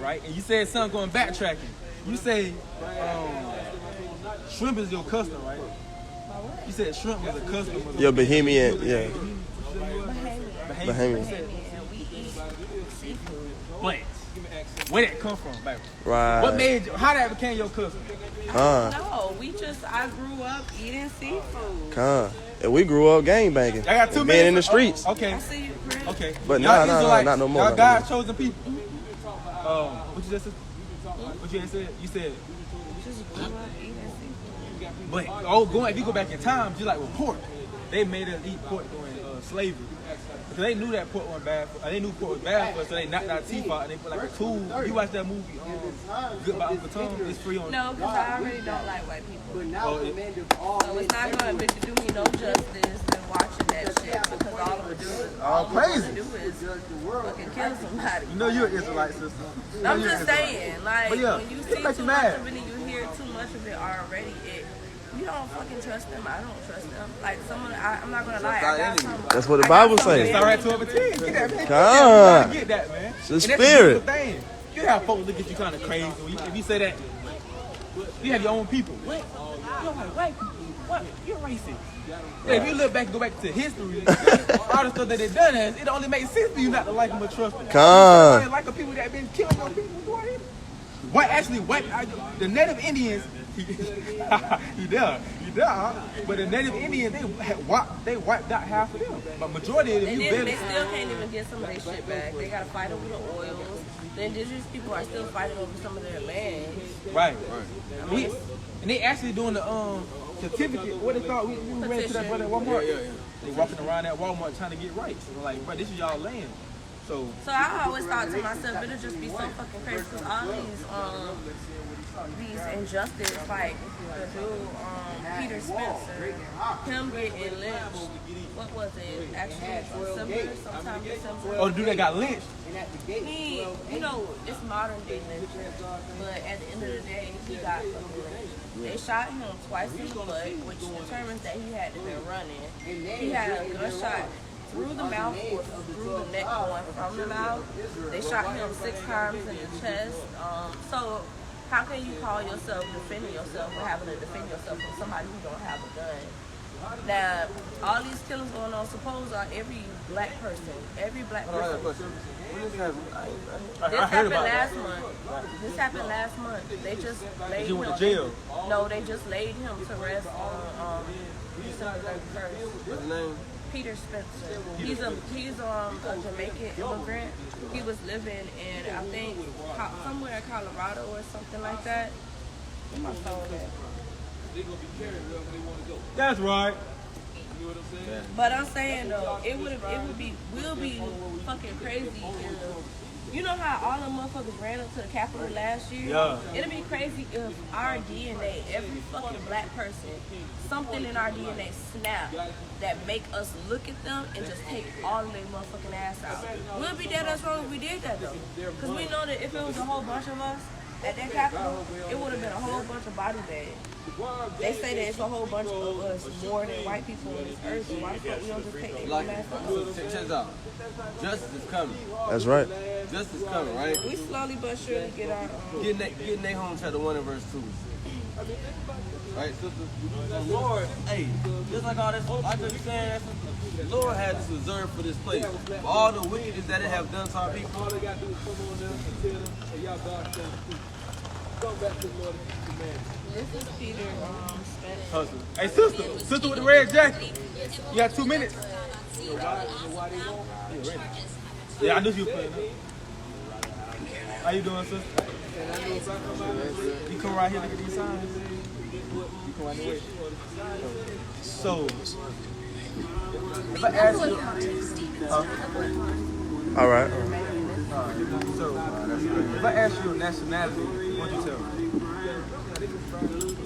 Right? And you said something going backtracking. You say shrimp is your custom, right? You said shrimp was a custom. Your Bahamian, yeah. Bahamian. And we eat seafood. But where that come from, baby? Right. What made you, how that became your custom? No, I grew up eating seafood. And we grew up gangbanging. I got 2 minutes. Being in the streets. Okay. I see you, Chris. Okay. But Y'all no, Israelites, not no more. Y'all not no God's more. chosen people. What you just said? What you just said? You said. Just grew up eating seafood. But if you go back in time, just like with pork, they made us eat pork during slavery. Because they knew that pork wasn't bad for us. They knew pork was bad for us, so they knocked our teeth out and they put like a tool. You watch that movie, Goodbye Uncle Tom? It's free on. No, because I already don't like white people. Oh, So it's not going to do me no justice than watching that shit because all I'm crazy. gonna do is fucking kill somebody. You know you're an Israelite, sister. I'm just saying, like, But yeah, when you it see makes too you much mad. of it and you hear too much of it already, you don't fucking trust them. I don't trust them. Like, I'm not gonna lie. I got some. That's what the Bible It's says. all right, 12 and 10. Get that, man. Come. Get that, man. It's the And that's spirit. beautiful thing. You have folks look at you kind of crazy. If you say that, you have your own people. What? You're like white people. What? You're racist. Yeah, if you look back and go back to history, all the stuff that they done is, it only makes sense for you not to like them or trust them. Come. You like the people that have been killing your people. The native Indians, he done. But the native Indians, they wiped out half of them. But majority of them, And you then barely. they still can't even get some of their shit back. They gotta fight over the oils. The indigenous people are still fighting over some of their land. Right. And they actually doing the certificate. What they thought we ran to that brother at Walmart. Yeah. They walking around at Walmart trying to get rights. So like, bro, this is y'all land. So I always thought to myself, it'll just be so fucking crazy because all these injustice, like the dude, Peter Spencer, him getting lynched. What was it? Actually, sometime December. the dude that got lynched. He, it's modern day lynching, but at the end of the day, he got fucking lynched. They shot him twice in the butt, which determines that he had to been running. He had a gunshot through the mouth or through the neck, going from the mouth. They shot him 6 times in the chest. So how can you call yourself defending yourself or having to defend yourself from somebody who don't have a gun? Now, all these killings going on, suppose are every black person. Every black person. This happened last month. This happened last month. They just laid He him. went to jail. No, they just laid him to rest on December 31st. What's his name? Peter Spencer. He's a Jamaican immigrant. He was living in, I think, somewhere in Colorado or something like that. Where my phone at? That's right. But I'm saying though, we'll be fucking crazy if, you know how all the motherfuckers ran up to the Capitol last year? Yeah. It'd be crazy if our DNA, every fucking black person, something in our DNA snap that make us look at them and just take all of their motherfucking ass out. We'll be dead as wrong if we did that though. Because we know that if it was a whole bunch of us at that Capitol, it would have been a whole bunch of body bags. They say that it's a whole bunch of us more than white people on this earth. So why the fuck we don't just take their ass out? Check this out. Justice is coming. That's right. Justice is coming, right? We slowly but surely get our Getting their home chapter 1 and verse 2. Right, sister? The Lord, hey, just like all this, I just saying, the Lord had this reserved for this place. For all the wickedness that it have done to our people. All they got to do is come on down and tell them, hey, y'all God trying to speak. Come back to the Lord and keep the commandments. This is Peter Spencer. Hey, sister with the red jacket. You got 2 minutes. Yeah, I knew you were playing up. How you doing, sister? You come right here, look at these signs. You come right the way. So, if I ask you, All right. so if I ask you your nationality, what'd you tell me?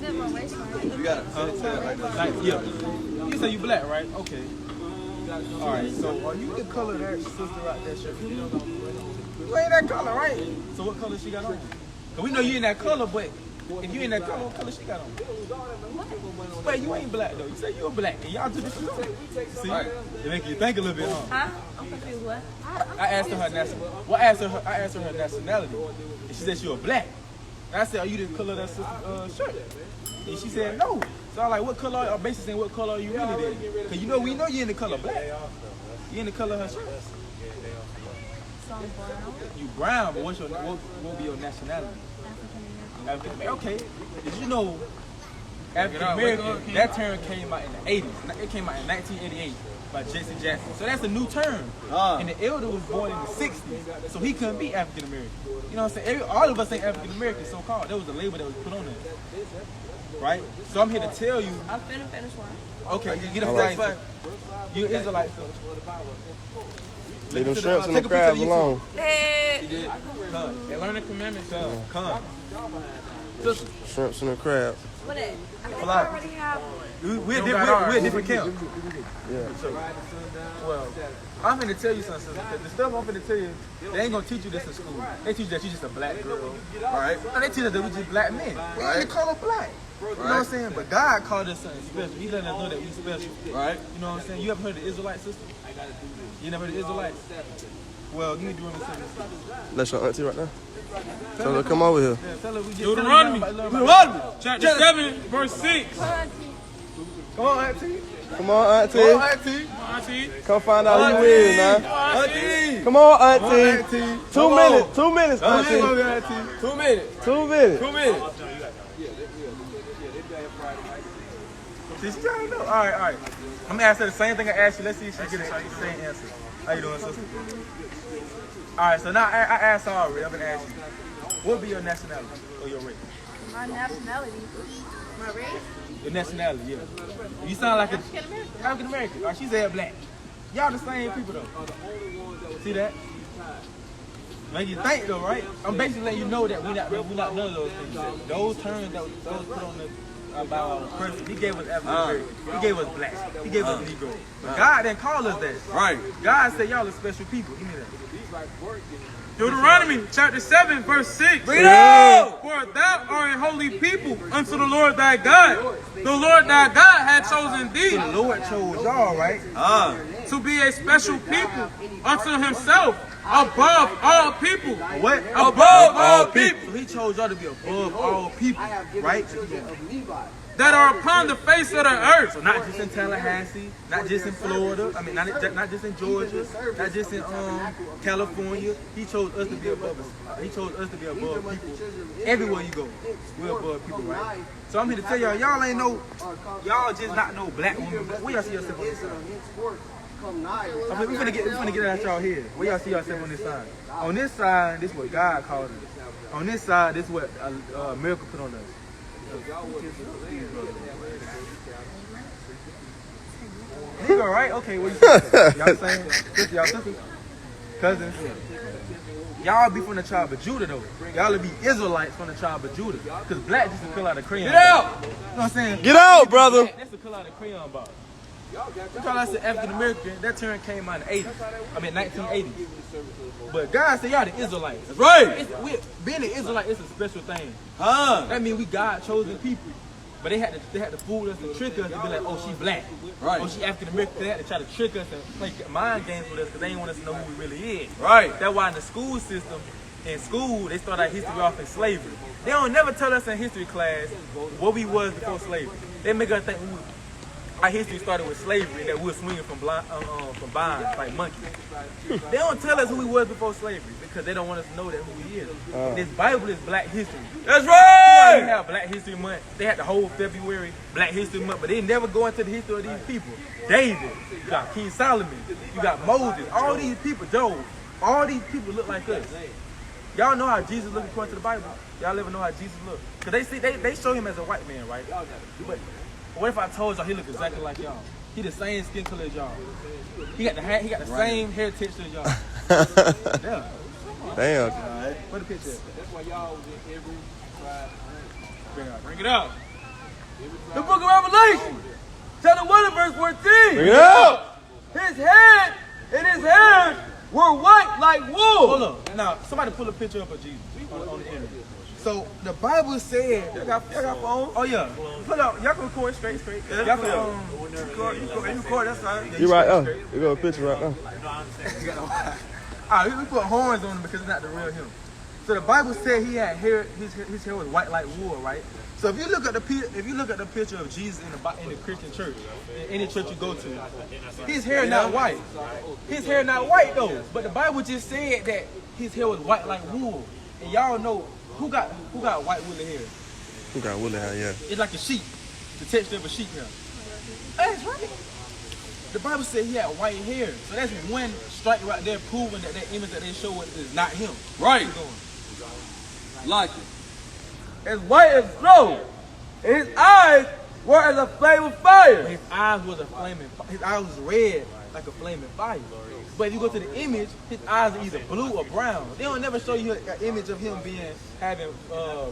You gotta tell it like that. Like, yeah. You say you black, right? Okay. All right. So are you the color of that sister right there, shirt? You ain't that color, right? So what color she got on? Cause we know you in that color, but if you in that color, what color she got on? Wait, you ain't black though. You say you're black, and y'all do this too. See, it make you think a little bit, huh? Huh? I'm confused. What? I asked her nationality. Well, I asked her her nationality, and she said she was black. And I said, "Are you the color of that sister's shirt?" And she said, "No." So I like, "What color?" I'm basically saying, "What color are you really then?" Cause we know you in the color black. You in the color of her shirt. So I'm brown. You brown, but what will be your nationality? African American. Okay. Did you know African American? That term came out in the 80s. It came out in 1988 by Jesse Jackson. So that's a new term. And the elder was born in the 60s, so he couldn't be African American. You know what I'm saying? All of us ain't African American, so called. That was the label that was put on there. Right? So I'm here to tell you. I'm finna finish one. Okay, you get a right. You Israelite. Leave them shrimps and the crabs alone. Hey. They learn the commandments. Come. Shrimps and the crabs. What is? I think I already have one. We're a different camp. Yeah. Well, I'm finna tell you something, sister. The stuff I'm finna tell you, they ain't gonna teach you this in school. They teach you that you just a black girl, right? No, they teach us that we just black men. Right? They call us black. You know what I'm saying? But God called us something special. He letting us know that we special. Right? You know what I'm saying? You ever heard of the Israelite sister? You never heard of the Israelites? Well, give me Deuteronomy 7. That's your auntie right now. Tell her to come over here. Yeah, tell her we just Deuteronomy. Chapter 7, verse 6. Come on, auntie. Come on, auntie. Come on, auntie. Auntie. Come find out who is now. Auntie. Come on, auntie. Come on, auntie. 2 minutes. 2 minutes, Auntie. auntie. 2 minutes. 2 minutes. 2 minutes. She's trying to know. All right. I'm gonna ask her the same thing I asked you. Let's see if she get the same answer. How you doing, sister? All right, so now I asked her already. I'm gonna ask you. What would be your nationality or your race? My nationality. My race? Your nationality, yeah. You sound like African American. All right, she said black. Y'all the same people though. See that? Make you think though, right? I'm basically letting you know that we're not none of those things. Those terms that was put on the about our person, he gave us African American. He gave us black. He gave us Negro. But God didn't call us that. Right. God said y'all are special people. Give me that. Deuteronomy chapter 7, verse 6. Read it! For thou art a holy people unto the Lord thy God. The Lord thy God hath chosen thee The Lord chose y'all, right? to be a special people unto himself above all people. What? Above all people So he chose y'all to be above all people, right? that are upon the face of the earth. So not just in Tallahassee, not just in Florida. I mean, not just in Georgia, not just in California. He chose us to be above us. He chose us to be above people. Everywhere you go, we're above people, right? So I'm here to tell y'all, y'all just not no black women. Where y'all see yourself on this side? So we finna get it at y'all here. Where y'all see yourself on this side? On this side, this is what God called us. On this side, this is what America put on us. Negro, right? Okay, what you saying? Y'all saying? Y'all sisters? Cousins? Y'all be from the tribe of Judah, though. Y'all be Israelites from the tribe of Judah. Because black just a color out of crayon. Get out! You know what I'm saying? Get out, brother. That's the color out of crayon bar. You call us African American, that term came out in the 80s. I mean, 1980s. But God said y'all the Israelites. That's right. Being an Israelite is a special thing. Huh? That means we God chosen people. But they had to fool us and trick us and be like, oh, she black. Right. Oh, she African American. They had to try to trick us and play mind games with us because they didn't want us to know who we really is. Right. That's why in the school system, in school, they start our history off in slavery. They don't never tell us in history class what we was before slavery. They make us think our history started with slavery and that we were swinging from bonds like monkeys. They don't tell us who we was before slavery because they don't want us to know that who we is. This Bible is Black history. That's They right! have Black History Month. They had the whole February Black History Month, but they never go into the history of these people. David, you got King Solomon, you got Moses, all these people, Job, all these people look like us. Y'all know how Jesus looked according to the Bible? Y'all ever know how Jesus looked? Because they show him as a white man, right? But what if I told y'all he looked exactly like y'all? He the same skin color as y'all. He got the same hair texture as y'all. Yeah. Damn. What the picture? That's why y'all was in every tribe. Bring it out. The book of Revelation, chapter 1 and verse 14. Bring it out. His head and his hair were white like wool. Hold on. Now, somebody pull a picture up of Jesus on the internet. So the Bible said, y'all got phones? Oh yeah. Pull up. Y'all can record straight. Y'all can record. That's fine. You right there. You got a picture right now. Alright, we put horns on him because it's not the real him. So the Bible said he had hair. His hair was white like wool, right? So if you look at the picture of Jesus in the Christian church, in any church you go to, his hair not white. His hair not white though. But the Bible just said that his hair was white like wool. And y'all know who got white woolly hair? Who got woolly hair? Yeah. It's like a sheep, the texture of a sheep hair. That's right. The Bible said he had white hair, so that's one strike right there proving that that image that they show is not him. Right. Like it. As white as snow. And his eyes were as a flame of fire. His eyes was his eyes was red like a flaming fire. But if you go to the image, his eyes are either blue or brown. They don't never show you an image of him having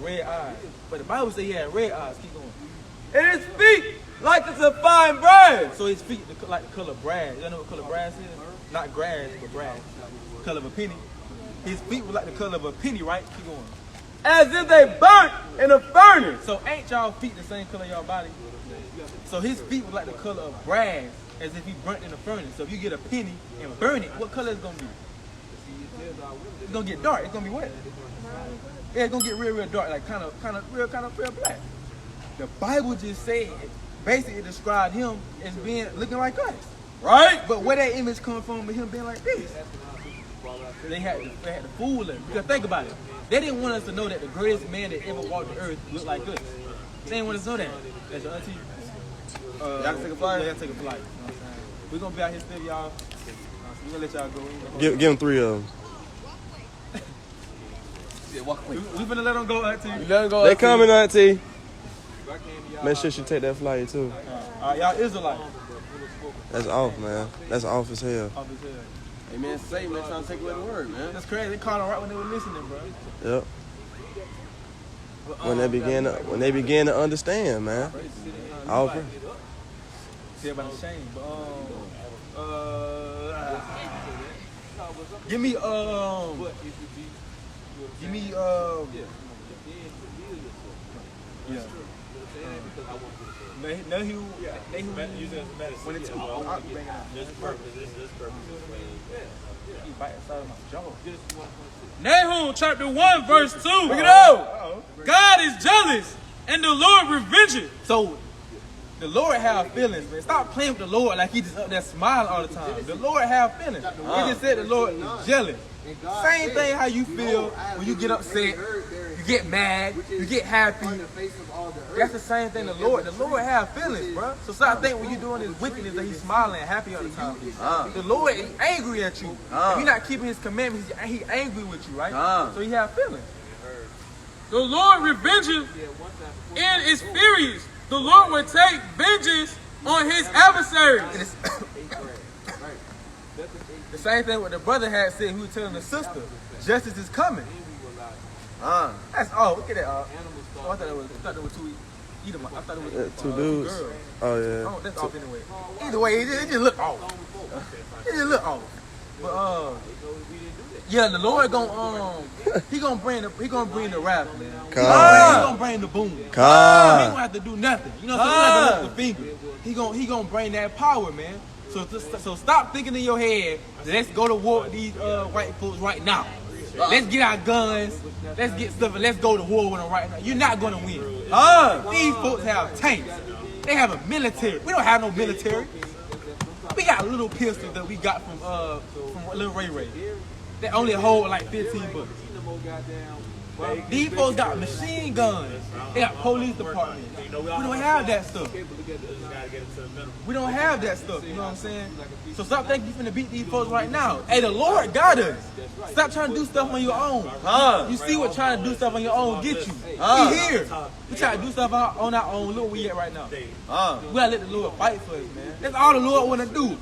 red eyes. But the Bible says he had red eyes. Keep going. And his feet like the fine brass. So his feet like the color of brass. You know what color brass is? Not grass, but brass. Color of a penny. His feet were like the color of a penny, right? Keep going. As if they burnt in a furnace. So ain't y'all feet the same color y'all body? So his feet was like the color of brass, as if he burnt in a furnace. So if you get a penny and burn it, what color is it gonna be? It's gonna get dark. It's gonna be what? Yeah, it's gonna get real dark, like kind of real black. The Bible just said, basically it described him as looking like us, right? But where that image come from with him being like this? They had to fool us. Because think about it. They didn't want us to know that the greatest man that ever walked the earth looked like us. They didn't want us to know that. That's your auntie. Y'all can take a flight? Yeah, y'all take a flight. You know what I'm saying? We're going to be out here still, y'all. So we're going to let y'all go. Give them 3 of them. Yeah, walk quick. We finna let them go, auntie. You let him go. They coming, auntie. Make sure she take that flight too. Y'all Israelites. That's off, man. That's off as hell. Off his head. Hey man, Satan, man, trying to take away the word, man. That's crazy. They called them right when they were listening, bro. Yep. When they begin to understand, man. All praise. See about the shame, but give me yeah. Nahum, when it's Nahum chapter 1 verse 2. Look it out. God is jealous and the Lord revengeth. So the Lord have feelings, man. Stop playing with the Lord like he just up there smiling all the time. The Lord have feelings. He just said the Lord is jealous. Same thing how you feel when you get upset, you get mad, you get happy. That's the same thing the Lord have feelings, bro. So stop thinking when you're doing this wickedness that he's smiling and happy all the time. The Lord is angry at you. If you're not keeping his commandments, he's angry with you, right? So he have feelings. The Lord revengeth and is furious. The Lord will take vengeance on his adversaries. And it's the same thing what the brother had said. He was telling the sister, justice is coming. That's look at that. I thought it was two. I thought it was 2 dudes. girls. Oh yeah. That's off anyway. Either way, it just look off. It just look off. But yeah, the Lord he gonna bring the wrath, man. He gonna bring the boom. He gonna have to do nothing. You know what I'm saying? Lift the finger. He gonna bring that power, man. So stop thinking in your head, let's go to war with these white folks right now. Let's get our guns, let's get stuff, and let's go to war with them right now. You're not gonna win. These folks have tanks. They have a military. We don't have no military. We got little pistols that we got from Lil Ray Ray. They only hold like 15 bucks. These folks got machine guns. They got police department. We don't have that stuff. We don't have that stuff, you know what I'm saying? So stop thinking you're finna beat these folks right now. Hey, the Lord got us. Stop trying to do stuff on your own. You see what trying to do stuff on your own get you. We here. We try to do stuff on our own. Look where we at right now. We gotta let the Lord fight for us, man. That's all the Lord wanna do.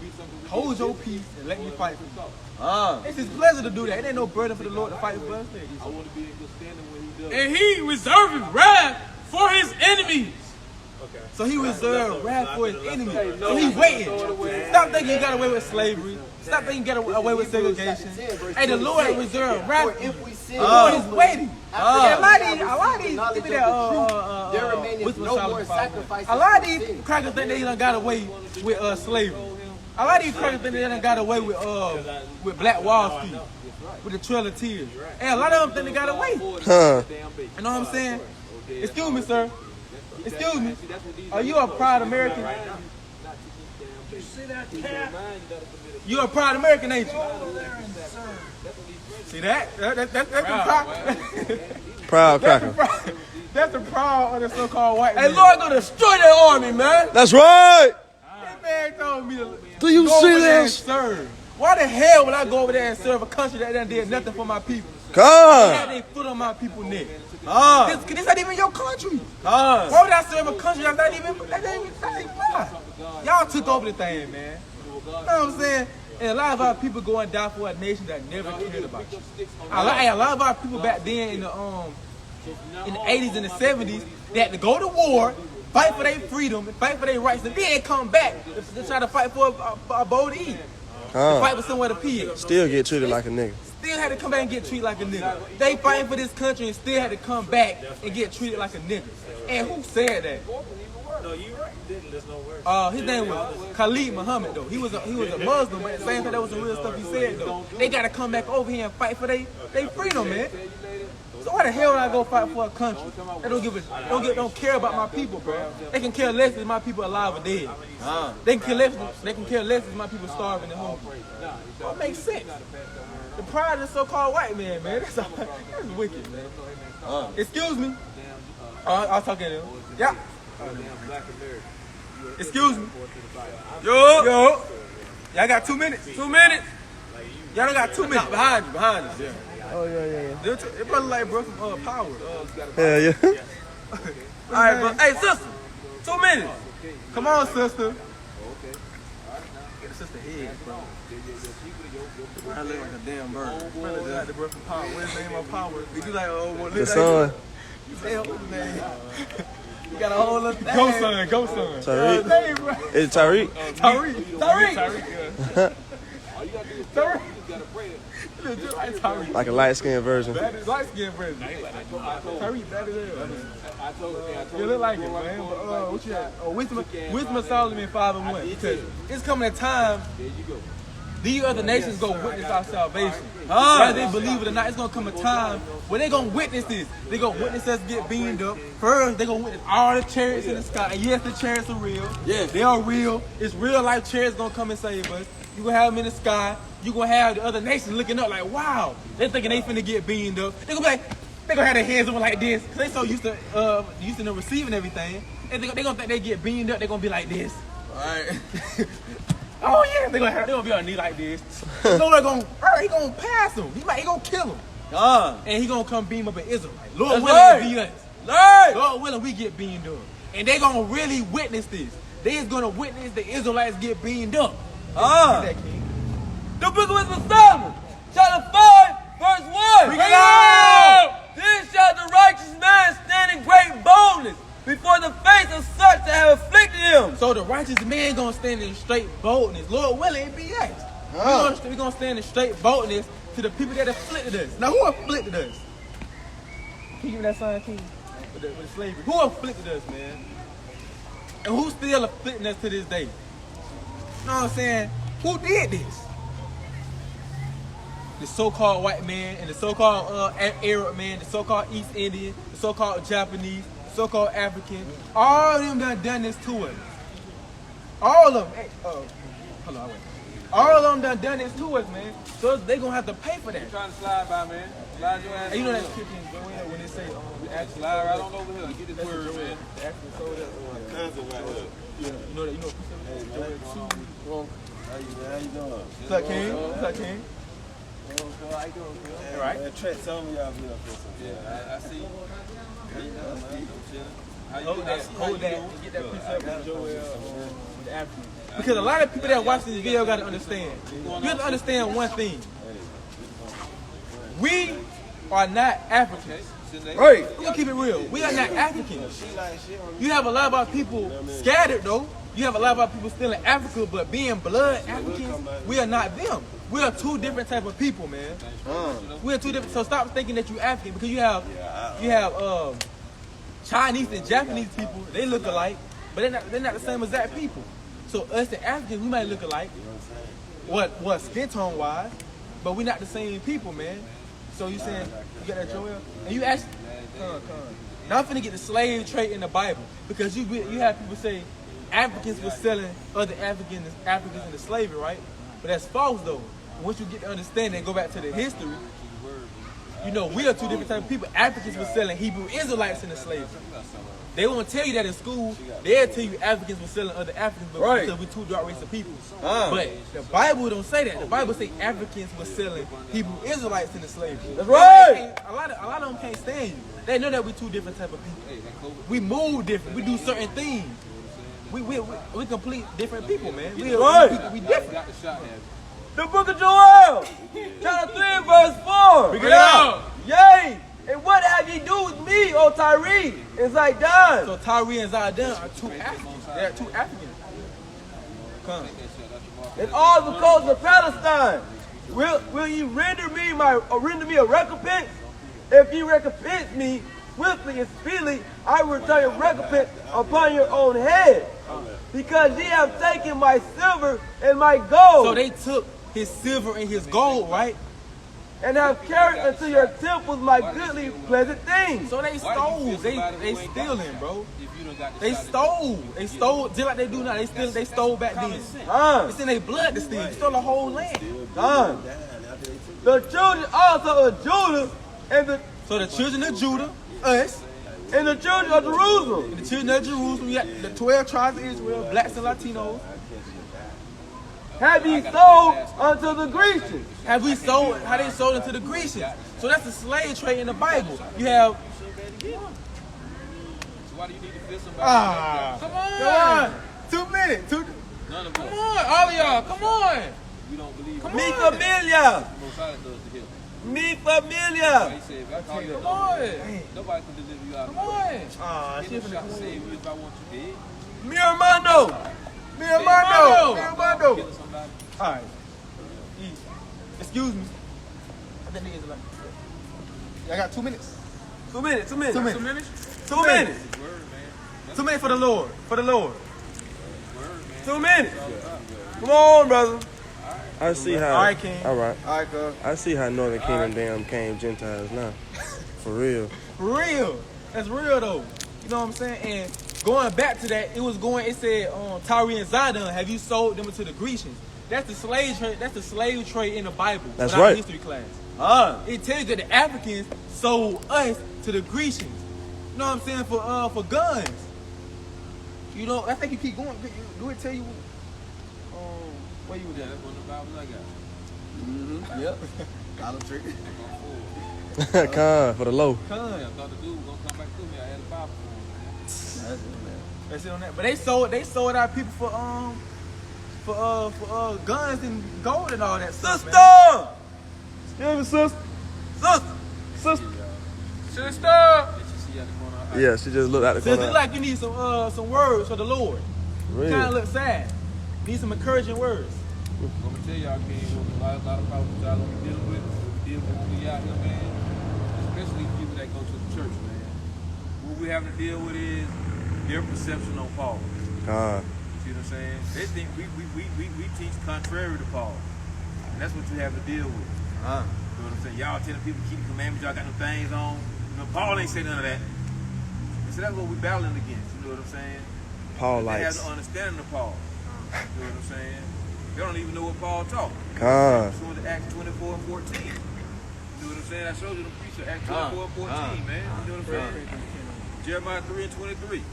Hold your peace and let me fight for you. It's his pleasure to do that. It ain't no burden for the Lord to fight for us. And he reserveth wrath for his enemies. So he reserved wrath for his enemies. So he waiting. Stop thinking you got away with slavery. Stop thinking you got away with segregation. Hey, the Lord reserved wrath for you. He's waiting. A lot of these, give me that, whisper sacrifice. A lot of these crackers think they done got away with slavery. A lot of these crackers think they done got away with Black Wall Street, with the Trail of Tears. And a lot of them think they got away. Huh. You know what I'm saying? Excuse me, sir. Excuse me. Are you a proud American? You're a proud American, ain't you? See that? That's the proud. Proud cracker. That's the proud of the so-called white man. Hey, Lord, gonna destroy that army, man. That's right. That man told me to Do you go see over there and this? serve. Why the hell would I go over there and serve a country that done did nothing for my people? God. Had they foot on my people's neck. This ain't even your country. Why would I serve a country that's not even mine? Y'all took over the thing, man. You know what I'm saying? And a lot of our people go and die for a nation that never cared about you. A lot of our people back then in the 80s and the 70s, they had to go to war, fight for their freedom, and fight for their rights, and then come back to try to fight for a bowl to eat. To fight for somewhere to pee at. Still get treated like a nigga. Still had to come back and get treated like a nigga. They fighting for this country and still had to come back and get treated like a nigga. And who said that? No, you right. There's no word. His name was Khalid Muhammad though. He was a Muslim, but at the same time that was the real stuff he said though. They gotta come back over here and fight for their freedom, man. So why the hell would I go fight for a country that don't care about my people, bro? They can care less if my people alive or dead. They can care less if my people starving and hungry. That makes sense. The pride of the so-called white man, man. That's wicked, man. Excuse me. I'll talk to him. Yeah. Excuse me. Yo. Y'all got 2 minutes. 2 minutes. Y'all done got 2 minutes. Behind you. Yeah. Oh, yeah. It probably like bro from Power. Hell yeah. All right, bro. Hey, sister. 2 minutes. Come on, sister. Get the sister head, bro. I look like a damn bird. Brother like the bro from Power. What's the name of Power? We do like The son. You got a whole other thing. Go son. Tariq. It's Tariq. Tariq. Like a light-skinned version. Light skin version. Tariq, that is it. You look like it, man. What you got? Wisdom of Solomon 5:1. Because it's coming a time these other nations go witness our salvation. Whether they believe it or not, it's gonna come a time where they gonna witness this. They gonna witness us get beamed up. First, they gonna witness all the chariots in the sky. And yes, the chariots are real. Yeah, they are real. It's real life chariots gonna come and save us. You gonna have them in the sky. You gonna have the other nations looking up like, wow. They thinking they finna get beamed up. They gonna be like, they gonna have their hands up like this. Cause they so used to receiving everything. And they gonna think they get beamed up. They gonna be like this. all right. Oh yeah, they gonna be on a knee like this. The Lord he gonna pass him. He gonna kill him. And he gonna come beam up an Israelite. Lord willing, be us. Lord willing, we get beamed up. And they gonna really witness this. They is gonna witness the Israelites get beamed up. The book of Wisdom of Solomon, chapter 5, verse 1. Bring it out. Then shall the righteous man stand in great boldness before the face of such that have afflicted him. So the righteous man gonna stand in straight boldness. Lord willing, it be us. We gonna stand in straight boldness to the people that afflicted us. Now who afflicted us? Can you give me that sign, King? With the slavery. Who afflicted us, man? And who's still afflicting us to this day? You know what I'm saying? Who did this? The so-called white man and the so-called Arab man, the so-called East Indian, the so-called Japanese, the so-called African. All of them done this to us. All of them. Hey, hold on, wait. All of them done this to us, man. So they gonna have to pay for that. Trying to slide by, man. Slide your ass. And you know that scripture when they say the actual slide right on over here. Get this word, man. The actual soul that cousin right here. You know that Joel 2. How you doing? What's up, King? What's up, King? How you doing, man? All right. Man, Trent, some of y'all been up here. Yeah, I see. Hold that. Get that precept with Joel with the African. Because a lot of people that watch this video got to understand. You have to understand one thing. We are not Africans. Right. We're gonna keep it real. We are not Africans. You have a lot of people scattered though. You have a lot of people still in Africa, but being blood Africans, we are not them. We are two different type of people, man. We are two different. So stop thinking that you African because you have Chinese and Japanese people. They look alike, but they're not the same exact people. So us the Africans, we might look alike, what skin tone wise, but we're not the same people, man. So you saying you got that Joel? And you actually, now I'm finna get the slave trade in the Bible because you have people say Africans were selling other Africans into slavery, right? But that's false though. Once you get to understand and go back to the history, you know we are two different types of people. Africans were selling Hebrew Israelites into slavery. They won't tell you that in school. They'll tell you Africans were selling other Africans, but because we're two dark race of people. But the Bible don't say that. The Bible say Africans were selling Hebrew Israelites into slavery. That's right. A lot of them can't stand you. They know that we're two different type of people. We move different. We do certain things. We complete different people, man. We different. The book of Joel, chapter 3, verse 4. Figure it out. Yay! And what have ye do with me, O Tyree and Zidon? So Tyree and Zidon are two Africans. They are two Africans. Come. And all the coasts of Palestine. Will ye render me a recompense? If ye recompense me swiftly and speedily, I will return your recompense upon your own head. Because ye have taken my silver and my gold. So they took his silver and his gold, right? And have carried unto your temples my goodly pleasant things. So they stole. They stealing, bro. They stole. They stole just like they do now. They stole back then. It's in their blood to steal. They stole the whole land. The children also of Judah So the children of Judah, us, and the children of Jerusalem. and the children of Jerusalem, we got the 12 tribes of Israel, blacks and Latinos. Have ye sold unto the Grecians? Have we sold? How they sold into the Grecians? So that's the slave trade in the Bible. You have. Come on. 2 minutes. Come on, all of y'all. Come on. Mi familia. Mi familia. Come on. Nobody can deliver you out Come of on. I can save you if I want you dead. Mi hermano. Mi hermano. Mi hermano. Killing somebody. All right. Excuse me. I think niggas like. I got 2 minutes. 2 minutes. 2 minutes. 2 minutes. 2 minutes. 2 minutes. 2 minutes for the Lord. For the Lord. 2 minutes. Come on, brother. I see how. All right, King. All right. All right, cuz. I see how Northern Kingdom damn came Gentiles now. For real. For real. That's real though. You know what I'm saying? And going back to that, it said Tyree and Zidon, have you sold them to the Grecians? That's the slave trade. That's the slave trade in the Bible. That's without right. History class. It tells you that the Africans sold us to the Grecians. You know what I'm saying? For guns. You know, I think you keep going. Do it tell you where you was at? That's one of the Bibles I got. Yep. Dollar Tree. Con, for the low. I thought the dude was gonna come back to me. I had a Bible for him. That's it on that. But they sold our people for guns and gold and all that stuff. Sister! Yeah, sister. Sister! Sister! Yeah, she just looked out the So it corner. look like you need some words for the Lord. Really? Kind of look sad. Need some encouraging words. I'm gonna tell y'all, King, a lot of problems y'all gonna be dealing with. Deal with when we out here, man. Especially people that go to the church, man. What we have to deal with is their perception on Paul. Con. See what I'm saying? They think we teach contrary to Paul. And that's what you have to deal with. You know what I'm saying? Y'all telling people keep the commandments, y'all got them things on. You know, Paul ain't say none of that. And so that's what we're battling against, you know what I'm saying? Paul They have likes. the understanding of Paul. You know what I'm saying? They don't even know what Paul taught. Con. So in Acts 24 and 14. You know what I'm saying? I showed you the preacher, Acts 24 and 14, man. You know what I'm saying? Jeremiah 3 and 23. You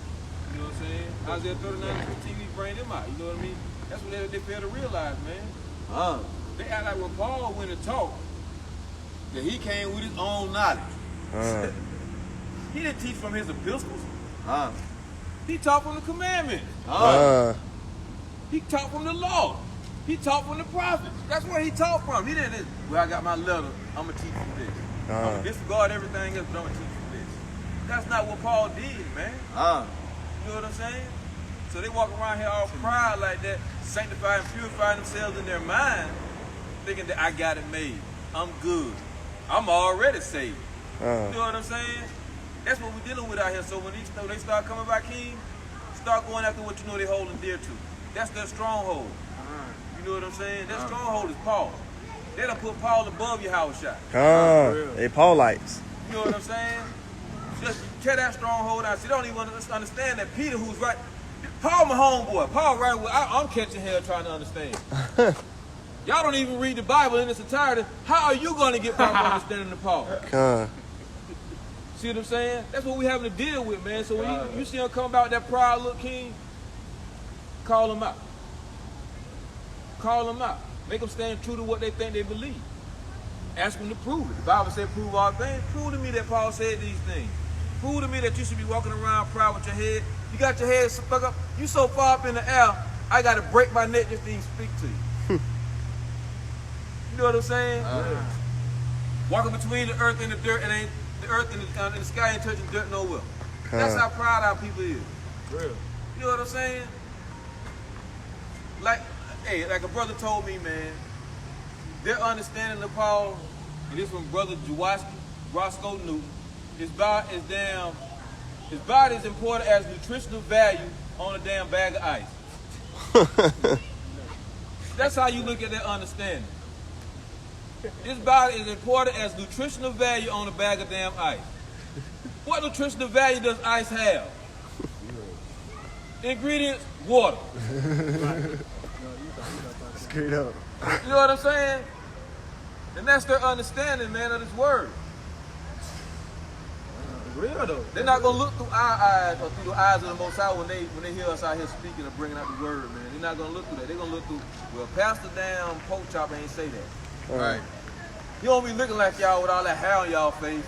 know what I'm saying? Isaiah 39 and 15, we bring them out. You know what I mean? That's what they fail to realize, man. They act like when Paul went and taught, that he came with his own knowledge. He didn't teach from his epistles. He taught from the commandments. He taught from the law. He taught from the prophets. That's where he taught from. He didn't, well, I got my letter, I'm going to teach you this. I'm going to disregard everything else, but I'm going to teach you That's not what Paul did, man. You know what I'm saying? So they walk around here all proud like that, sanctifying, purifying themselves in their mind, thinking that I got it made. I'm good. I'm already saved. You know what I'm saying? That's what we're dealing with out here. So when they start coming back in, start going after what you know they holding dear to. That's their stronghold. You know what I'm saying? That stronghold is Paul. They done put Paul above your house shot. They Paulites. You know what I'm saying? Just tear that stronghold out. So they don't even understand that Peter, who's right, Paul my homeboy. Paul right with, I'm catching hell trying to understand. Y'all don't even read the Bible in its entirety. How are you going to get proper understanding of Paul? See what I'm saying? That's what we having to deal with, man. So when you see him come about that proud little king, call him out. Call them out. Make them stand true to what they think they believe. Ask them to prove it. The Bible said prove all things. Prove to me that Paul said these things. Prove to me that you should be walking around proud with your head. You got your head stuck up. You so far up in the air, I got to break my neck just to even speak to you. You know what I'm saying? Walking between the earth and the dirt, and ain't the earth and the sky ain't touching dirt nowhere. That's how proud our people is. Real. You know what I'm saying? Like a brother told me, man, their understanding of Paul, and this from Brother Roscoe Newton, his body is important as nutritional value on a damn bag of ice. That's how you look at their understanding. His body is important as nutritional value on a bag of damn ice. What nutritional value does ice have? Ingredients, water. Straight up. You know what I'm saying? And that's their understanding, man, of this word. Real though. They're not gonna look through our eyes or through the eyes of the Most High when they hear us out here speaking or bringing out the word, man. They're not gonna look through that. They're gonna look through, well, Pastor damn pork chop ain't say that. Right. You don't be looking like y'all with all that hair on y'all face.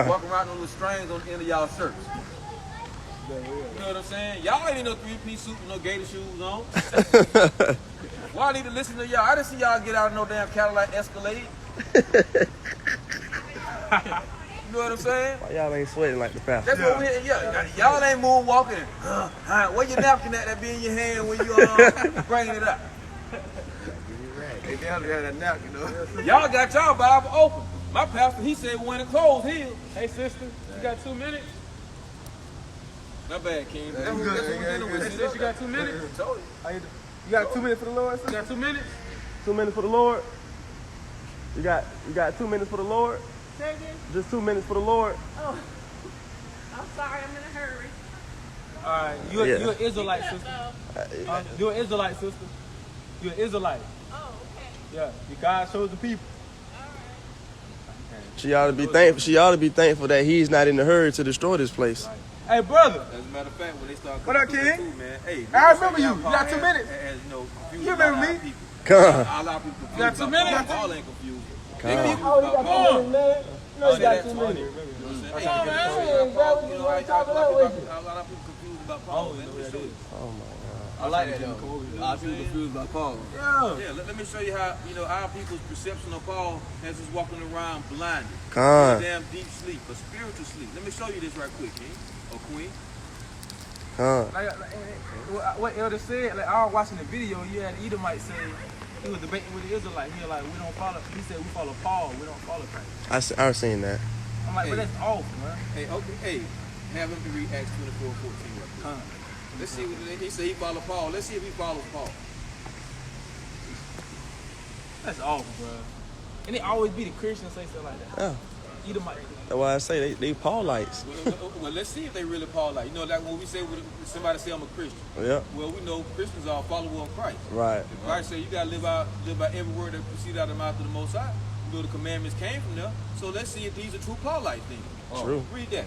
Walking around with little strings on the end of y'all shirts. You know what I'm saying? Y'all ain't in no three-piece suit with no gator shoes on. Why I need to listen to y'all? I didn't see y'all get out of no damn Cadillac Escalade. You know what I'm saying? Why y'all ain't sweating like the pastor? That's what we y'all ain't moonwalking. Where your napkin at that be in your hand when you bringing it up? They definitely had that napkin, though. Y'all got y'all Bible open. My pastor, he said when it closed, he'll. Hey, sister, you got 2 minutes? Not bad, King. That's what Hey, sis, you got 2 minutes? You got 2 minutes for the Lord, You sir? got 2 minutes? 2 minutes for the Lord? You got 2 minutes for the Lord? Say again? Just 2 minutes for the Lord? Oh, I'm sorry, I'm in a hurry. All right, you're an Israelite, sister. You're an Israelite, sister. You're an Israelite. Oh, okay. Yeah, God chose the people. She ought to be thankful. She ought to be thankful that he's not in a hurry to destroy this place. Hey, brother. As a matter of fact, when they start What up, coming King? through, man, hey, I remember you. You got 2 minutes. As, you know, confused You remember about our me? people. Come on. A lot of people confused. You got 2 about minutes? Paul ain't confused. Come They on. confused about Paul. man. You know you got 2 minutes. Hey, Come on, man. you know, a lot of people confused about Paul. Man. Let me show you. Oh my God. I like that, though. A lot of people confused about Paul. Yeah, let me show you how, you know, our people's perception of Paul has us walking around blinded. Come on. Damn deep sleep, a spiritual sleep. Let me show you this right quick, King or Queen. Come on. What Elder said, like I was watching the video, you had Edomite say he was debating with the Israelite. He was like, we don't follow. He said we follow Paul, we don't follow Christ. I've seen that. I'm like, but that's awful, man. Hey, okay, hey, have him to read Acts 24:14. Right? Let's see what he said. He followed Paul. Let's see if he follows Paul. That's awful, bro. And they always be the Christians say stuff like that. Yeah. Edomite. That's why I say they Paulites. Well, let's see if they really Paul like. You know, like when we say somebody say I'm a Christian. Yeah. Well, we know Christians are followers of Christ. Right. If Christ said you gotta live by every word that proceeds out of the mouth of the Most High. You know the commandments came from there. So let's see if these are true Paulites then. True. Read that.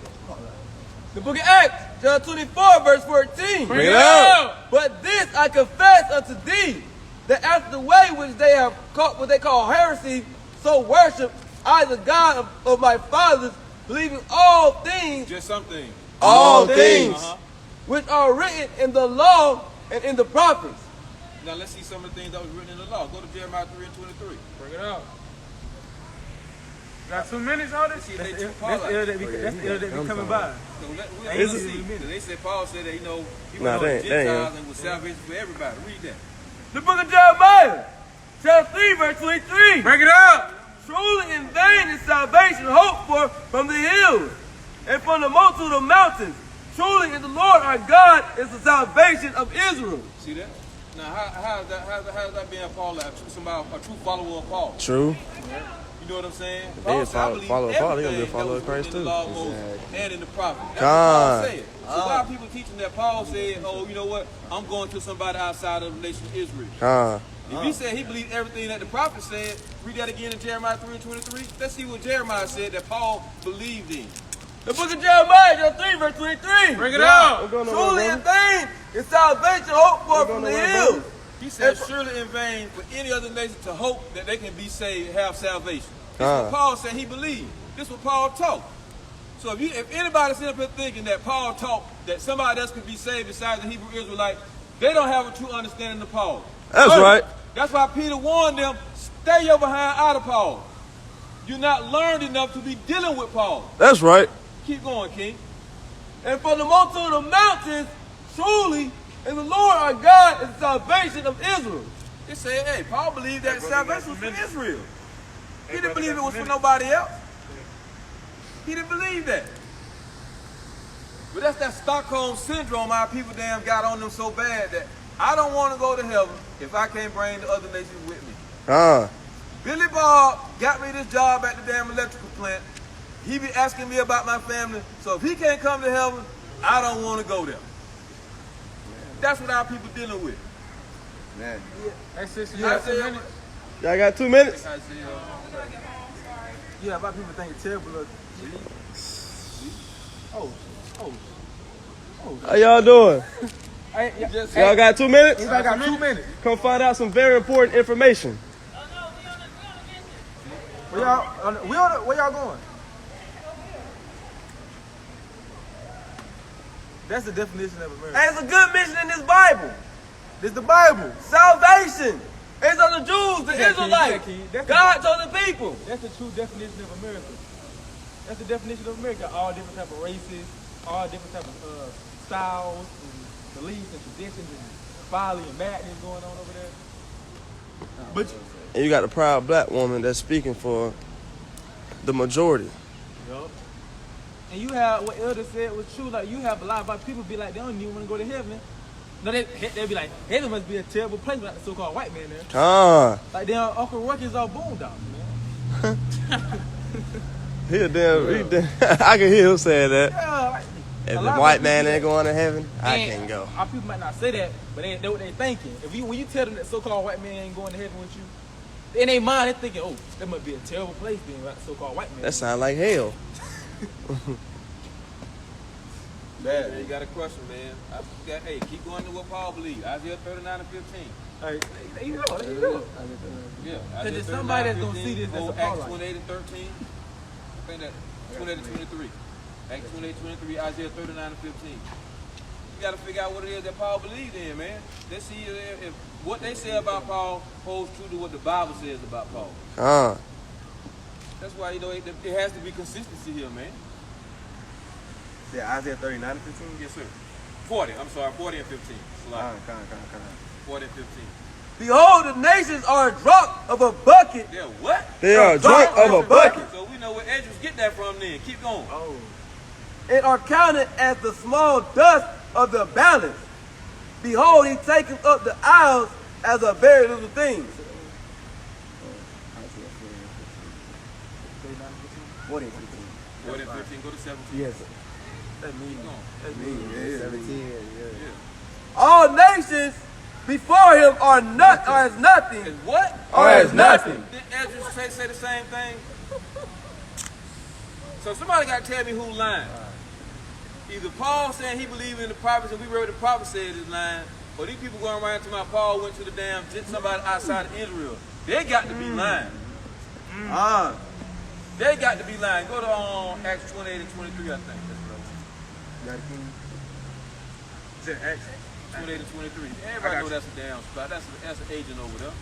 The book of Acts, chapter 24, verse 14. Bring it out. But this I confess unto thee, that after the way which they have caught what they call heresy, so worship I the God of my fathers, believing all things, Just something. All things. which are written in the law and in the prophets. Now let's see some of the things that was written in the law. Go to Jeremiah 3:23. Bring it out. Got 2 minutes on this? See, they That's took Paul out. ill that be coming by. So we Ain't have to easy see. to admit it. They said Paul said that, he Nah, went on they the ain't. Gentiles and was salvation for everybody. Read that. The book of Jeremiah, chapter 3, verse 23. Break it up. Truly in vain is salvation hoped for from the hills and from the multitude of mountains. Truly in the Lord our God is the salvation of Israel. See that? Now, how is that being Paul, a true follower of Paul? True. You know what I'm saying? They Paul a said, I believe follower of Paul, they gonna be a everything follower that of was Christ written in too. the law of Moses and in the prophets. That's God. what Paul said. So why are people teaching that Paul said, oh, you know what? I'm going to somebody outside of the nation of Israel. If he said he believed everything that the prophet said, read that again in Jeremiah 3:23. Let's see what Jeremiah said that Paul believed in. The book of Jeremiah, chapter 3, verse 23. Break it up. Truly in vain is salvation hoped for from the hills. He said, surely in vain for any other nation to hope that they can be saved, have salvation. This is what Paul said he believed. This is what Paul taught. So if anybody's sitting up here thinking that Paul taught that somebody else could be saved besides the Hebrew Israelite, they don't have a true understanding of Paul. That's right. That's why Peter warned them, stay your behind out of Paul. You're not learned enough to be dealing with Paul. That's right. Keep going, King. And from the multitude of mountains, truly in the Lord our God is the salvation of Israel. It said, hey, Paul believed that salvation was for Israel. He didn't believe it was for nobody else. He didn't believe that. But that's that Stockholm syndrome our people damn got on them so bad that I don't want to go to heaven if I can't bring the other nations with me. Billy Bob got me this job at the damn electrical plant. He be asking me about my family. So if he can't come to heaven, I don't want to go there. That's what our people dealing with. Man. Y'all got 2 minutes? Yeah, about people think it's terrible. How y'all doing? Hey, Y'all got 2 minutes? I got 2 minutes. Come find out some very important information. Where y'all going? That's the definition of America. And it's a good mission in this Bible. This the Bible. Salvation is of the Jews, the Yeah, Israelites. King. That's God told the people. That's the true definition of America. That's the definition of America. All different type of races, all different type of styles and beliefs and traditions and folly and madness going on over there. But And you got a proud black woman that's speaking for the majority. and you have what Elder said was true. Like you have a lot of people be like they don't even want to go to heaven. No, they'll be like heaven must be a terrible place without the so-called white man there. Like they on Uncle Ruckus or Boondocks, man. He damn. I can hear him saying that. Yeah, like, If a the lot of white people man do ain't that. going to heaven, I And can't go. Our people might not say that, but they know what they thinking. When you tell them that so-called white man ain't going to heaven with you, in their mind they're thinking, oh, that must be a terrible place being without the so-called white man. That sound like hell. Bad. You got a question, man. Hey, keep going to what Paul believed. Isaiah 39 and 15. Like, you know. Yeah. Because there's Isaiah somebody 39, that's gonna see this that's a Acts Paulite. 28 and 13. I think that 28 and 23. Acts 28, 23, Isaiah 39 and 15. You got to figure out what it is that Paul believed in, man. Let's see if what they say about Paul holds true to what the Bible says about Paul. That's why, it has to be consistency here, man. Yeah, Isaiah 39 and 15. Yes, sir. 40 and 15. Slide. 40 and 15. Behold, the nations are drunk of a bucket. Yeah, what? They are drunk of a bucket. So we know where Edges get that from then. Keep going. And are counted as the small dust of the balance. Behold, he taketh up the isles as a very little thing. 40 and 15. 40 and 15, go to 17. Yes. That means Yeah. 17. Yeah. All nations before him are as nothing. Is what? Or as nothing. Did Edges say the same thing? So somebody got to tell me who's lying. Either Paul saying he believed in the prophets and we read what the prophet said is lying, or these people going around to my Paul went to the damn somebody outside of Israel. They got to be lying. They got to be lying. Go to Acts 28 and 23, I think. That's what Is it Acts? 28 and 23. Everybody know that's a damn spot. That's an agent over there.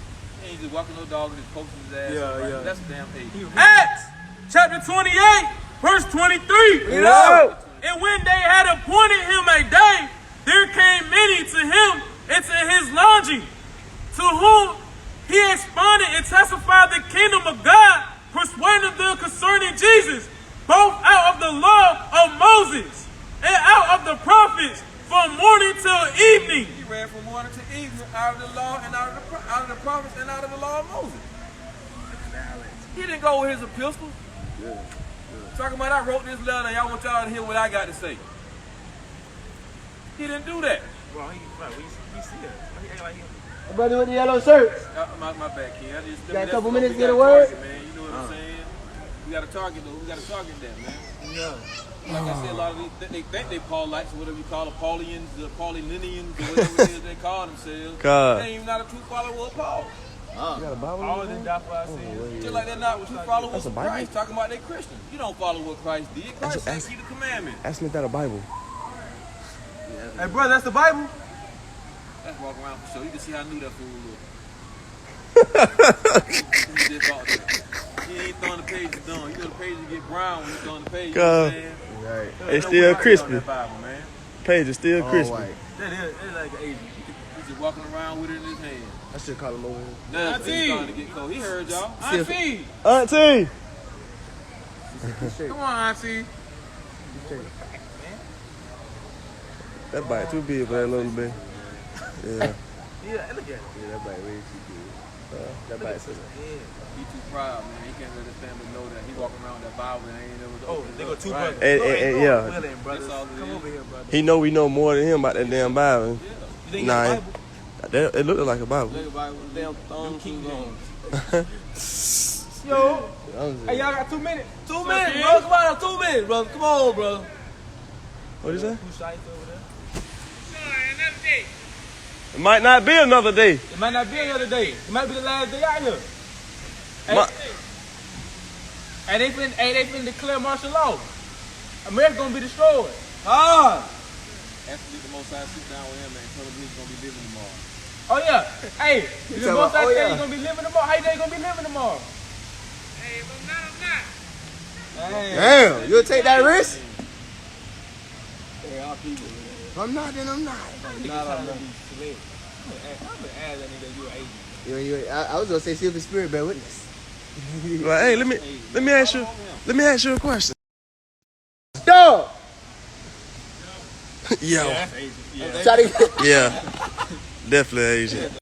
He ain't just walking no dog and just posting his ass. Yeah. That's a damn agent. Acts chapter chapter 28, verse 23. And when they had appointed him a day, there came many to him into his lodging, to whom he expounded and testified the kingdom of God, persuading them concerning Jesus, both out of the law of Moses and out of the prophets, from morning till evening. He read from morning to evening out of the law and out of the prophets and out of the law of Moses. He didn't go with his epistles. Talking about I wrote this letter and y'all want y'all to hear what I got to say. He didn't do that. Bro, we see that. He act like he. Brother with the yellow shirts. My bad, Ken. I just Got a couple that's minutes what to we get a gotta word? target, man. You know what I'm saying? We got to target though. We got to target that, man. Like I said, a lot of these, they think they Paulites, or whatever you call them, Paulians, Paulinians, or whatever it is they call themselves. God. They ain't even not a true follower of Paul. You got a Bible? All of them die for our sins. Just like they're not true followers That's a of Bible? Christ, talking about they Christians. You don't follow what Christ did. Christ That's- said keep the commandment. Ask me if that a Bible. Hey, brother, that's the Bible. Let's walk around for sure. You can see how new that fool look. He ain't throwing the pages done. You know the pages get brown when you throwing the pages. You know what I'm saying? It's still crispy. That Bible, man. Page is still crispy. That is, it's like an Asian. He's just walking around with it in his hand. I should call him over here. Now Auntie. he's starting to get cold. He heard y'all. Auntie, Auntie! come on, Auntie. That bite too big for that little bit. Yeah. Yeah, look at it. Yeah, that bite way too good. That bite says He too proud, man. He can't let his family know that he walking around with that Bible and ain't never. Oh, they go two brothers. And yeah. Willing, brothers. That's all it Come is. over here, brother. He know we know more than him about that damn Bible. You think Nah, it's the Bible? it looked like a Bible. Look about with damn thumbs and gums. Yo, hey, y'all got 2 minutes. 2 minutes, bro. Come on, 2 minutes, bro. Come on, bro. What is that? Who's shy over there? It might not be another day. It might not be another day. It might be the last day out here. Hey, they finna declare martial law. America's gonna be destroyed. Actually, the Most High sit down with him and tell him he's gonna be living tomorrow. Oh yeah. Hey, the talking most I about- say you gonna be living tomorrow. How you think you gonna be living tomorrow? Hey, if I'm not, I'm not. Damn, you'll take that risk? Hey, our people. If I'm not, then I'm not. I'm been asking that nigga you an agent. I was gonna say, see if the spirit bear witness. Well, hey, let me ask you a question. Dog! Yo. That's Asian. Yeah. Try to Yeah. Definitely Asian.